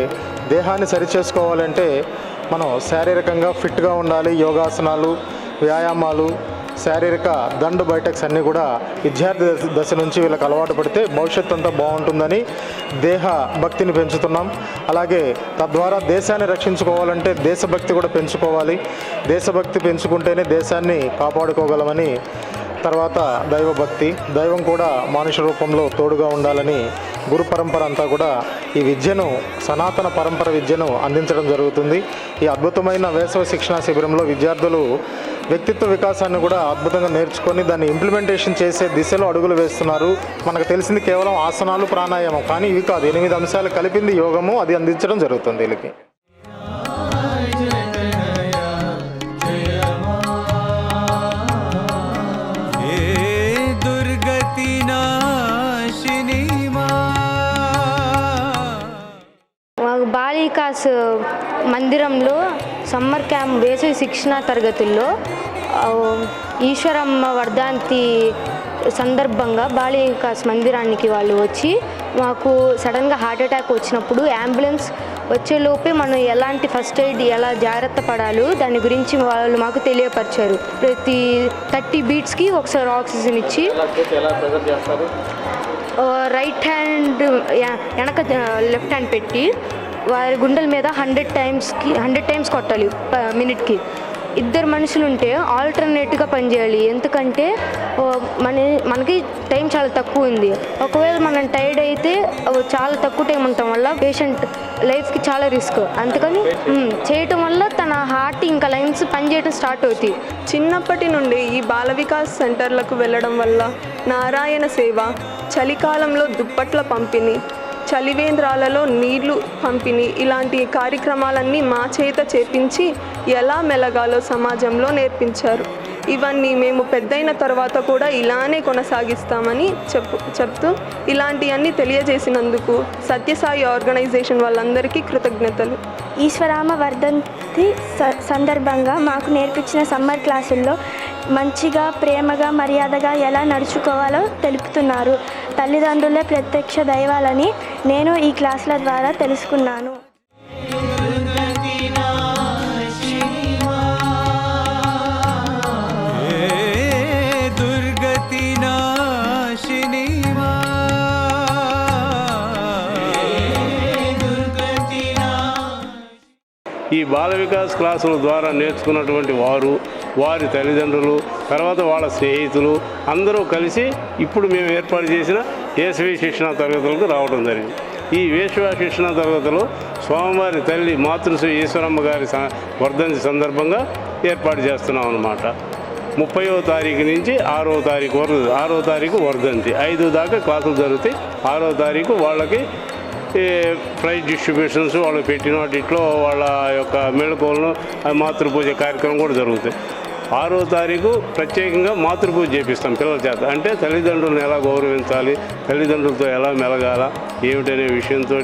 దేహాన్ని సరిచేసుకోవాలంటే మనం శారీరకంగా ఫిట్గా ఉండాలి. యోగాసనాలు, వ్యాయామాలు, శారీరక దండు బైటక్స్ అన్నీ కూడా విద్యార్థి దశ నుంచి వీళ్ళకి అలవాటు పడితే భవిష్యత్తు అంతా బాగుంటుందని దేహ భక్తిని పెంచుతున్నాం. అలాగే తద్వారా దేశాన్ని రక్షించుకోవాలంటే దేశభక్తి కూడా పెంచుకోవాలి. దేశభక్తి పెంచుకుంటేనే దేశాన్ని కాపాడుకోగలమని, తర్వాత దైవభక్తి, దైవం కూడా మానుష రూపంలో తోడుగా ఉండాలని గురు పరంపర అంతా కూడా ఈ విద్యను, సనాతన పరంపర విద్యను అందించడం జరుగుతుంది. ఈ అద్భుతమైన వేసవి శిక్షణా శిబిరంలో విద్యార్థులు వ్యక్తిత్వ వికాసాన్ని కూడా అద్భుతంగా నేర్చుకొని దాన్ని ఇంప్లిమెంటేషన్ చేసే దిశలో అడుగులు వేస్తున్నారు. మనకు తెలిసింది కేవలం ఆసనాలు, ప్రాణాయామం, కానీ ఇవి కాదు, 8 అంశాలు కలిపింది యోగము, అది అందించడం జరుగుతుంది వీళ్ళకి. బాల వికాస్ మందిరంలో సమ్మర్ క్యాంప్ వేసవి శిక్షణ తరగతుల్లో ఈశ్వరమ్మ వర్ధంతి సందర్భంగా బాల వికాస్ మందిరానికి వాళ్ళు వచ్చి మాకు సడన్గా హార్ట్ అటాక్ వచ్చినప్పుడు అంబులెన్స్ వచ్చేలోపే మనం ఎలాంటి ఫస్ట్ ఎయిడ్, ఎలా జాగ్రత్త పడాలో దాని గురించి వాళ్ళు మాకు తెలియపరిచారు. ప్రతి 30 బీట్స్కి ఒకసారి ఆక్సిజన్ ఇచ్చి రైట్ హ్యాండ్ వెనక లెఫ్ట్ హ్యాండ్ పెట్టి వారి గుండెల మీద 100 టైమ్స్ కొట్టాలి మినిట్కి. 2 మనుషులు ఉంటే ఆల్టర్నేట్గా పనిచేయాలి. ఎందుకంటే మనకి టైం చాలా తక్కువ ఉంది. ఒకవేళ మనం టైర్డ్ అయితే చాలా తక్కువ టైం ఉండటం వల్ల పేషెంట్ లైఫ్కి చాలా రిస్క్. అందుకని చేయటం వల్ల తన హార్ట్ ఇంకా లైన్స్ పనిచేయడం స్టార్ట్ అవుతాయి. చిన్నప్పటి నుండి ఈ బాల వికాస్ సెంటర్లకు వెళ్ళడం వల్ల నారాయణ సేవ, చలికాలంలో దుప్పట్ల పంపిణీ, చలివేంద్రాలలో నీళ్లు పంపిణీ ఇలాంటి కార్యక్రమాలన్నీ మా చేత చేపించి ఎలా మెలగాలో సమాజంలో నేర్పించారు. ఇవన్నీ మేము పెద్దయిన తర్వాత కూడా ఇలానే కొనసాగిస్తామని చెప్తూ ఇలాంటివన్నీ తెలియజేసినందుకు సత్యసాయి ఆర్గనైజేషన్ వాళ్ళందరికీ కృతజ్ఞతలు. ఈశ్వరామ వర్ధంతి సందర్భంగా మాకు నేర్పించిన సమ్మర్ క్లాసుల్లో మంచిగా, ప్రేమగా, మర్యాదగా ఎలా నడుచుకోవాలో తెలుపుతున్నారు. తల్లిదండ్రులే ప్రత్యక్ష దైవాలని నేను ఈ క్లాసుల ద్వారా తెలుసుకున్నాను. ఈ బాల వికాస్ క్లాసుల ద్వారా నేర్చుకున్నటువంటి వారు, వారి తల్లిదండ్రులు, తర్వాత వాళ్ళ స్నేహితులు అందరూ కలిసి ఇప్పుడు మేము ఏర్పాటు చేసిన వేసవి శిక్షణ తరగతులకు రావడం జరిగింది. ఈ వేసవి శిక్షణ తరగతులు స్వామివారి తల్లి మాతృశ్రీ ఈశ్వరమ్మ గారి వర్ధంతి సందర్భంగా ఏర్పాటు చేస్తున్నాం అన్నమాట. 30వ తారీఖు నుంచి 6వ తారీఖు వరకు, 6వ తారీఖు వర్ధంతి, 5 దాకా క్లాసులు జరుగుతాయి. 6వ తారీఖు వాళ్ళకి ప్రైజ్ డిస్ట్రిబ్యూషన్స్, వాళ్ళు పెట్టిన వాటిలో వాళ్ళ యొక్క మేళకోలను మాతృపూజ కార్యక్రమం కూడా జరుగుతాయి. 6వ తారీఖు ప్రత్యేకంగా మాతృపూజ చేపిస్తాం పిల్లల చేత. అంటే తల్లిదండ్రులను ఎలా గౌరవించాలి, తల్లిదండ్రులతో ఎలా మెలగాల ఏమిటనే విషయంతో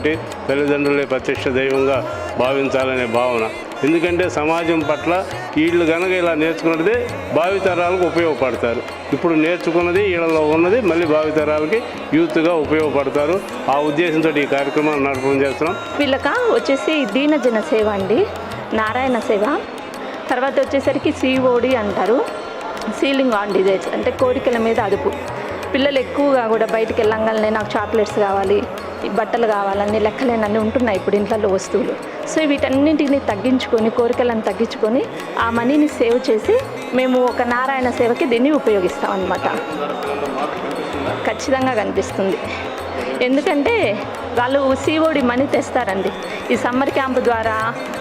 తల్లిదండ్రులే ప్రత్యక్ష దైవంగా భావించాలనే భావన. ఎందుకంటే సమాజం పట్ల వీళ్ళు కనుక ఇలా నేర్చుకున్నదే భావితరాలకు ఉపయోగపడతారు. ఇప్పుడు నేర్చుకున్నది వీళ్ళలో ఉన్నది మళ్ళీ భావితరాలకి యూత్గా ఉపయోగపడతారు. ఆ ఉద్దేశంతో ఈ కార్యక్రమాన్ని నడపడం చేస్తున్నాం. వీళ్ళక వచ్చేసి దీనజన సేవ అండి, నారాయణ సేవ. తర్వాత వచ్చేసరికి సిఓడి అంటారు, సీలింగ్ ఆన్ డిజైర్స్, అంటే కోరికల మీద అదుపు. పిల్లలు ఎక్కువగా కూడా బయటికి వెళ్ళంగానే నాకు చాక్లెట్స్ కావాలి, బట్టలు కావాలన్నీ లెక్కలేనన్నీ ఉంటున్నాయి ఇప్పుడు ఇంట్లో వస్తువులు. సో వీటన్నింటిని తగ్గించుకొని, కోరికలను తగ్గించుకొని ఆ మనీని సేవ్ చేసి మేము ఒక నారాయణ సేవకి దీన్ని ఉపయోగిస్తాం అన్నమాట. ఖచ్చితంగా కనిపిస్తుంది. ఎందుకంటే వాళ్ళు సిఓడి మనీ తెస్తారండి. ఈ సమ్మర్ క్యాంప్ ద్వారా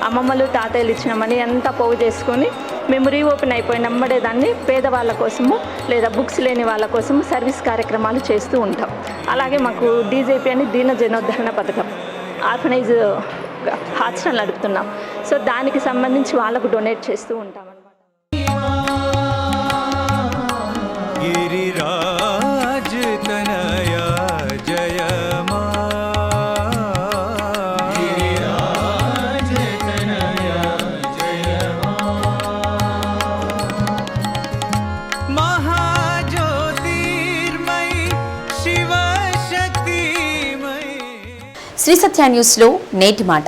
అమ్మమ్మలు, తాతయ్యలు ఇచ్చిన మనీ అంతా పోగు చేసుకొని మేము రీఓపెన్ అయిపోయినమ్మడే దాన్ని పేదవాళ్ళ కోసము లేదా బుక్స్ లేని వాళ్ళ కోసము సర్వీస్ కార్యక్రమాలు చేస్తూ ఉంటాం. అలాగే మాకు డీజేపీ అని దీన జనోద్ధరణ పథకం ఆర్ఫనైజ్ హాస్టల్ నడుపుతున్నాం. సో దానికి సంబంధించి వాళ్ళకు డొనేట్ చేస్తూ ఉంటాం అన్నమాట. శ్రీ సత్య న్యూస్లో నేటి మాట.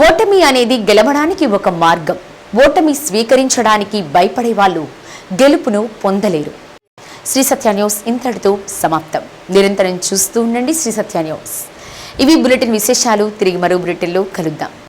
ఓటమి అనేది గెలవడానికి ఒక మార్గం. ఓటమి స్వీకరించడానికి భయపడే వాళ్ళు గెలుపును పొందలేరు. శ్రీ సత్య న్యూస్ ఇంతటితో సమాప్తం. నిరంతరం చూస్తూ ఉండండి శ్రీ సత్య న్యూస్. ఇవి బులెటిన్ విశేషాలు. తిరిగి మరో బులెటిన్లో కలుద్దాం.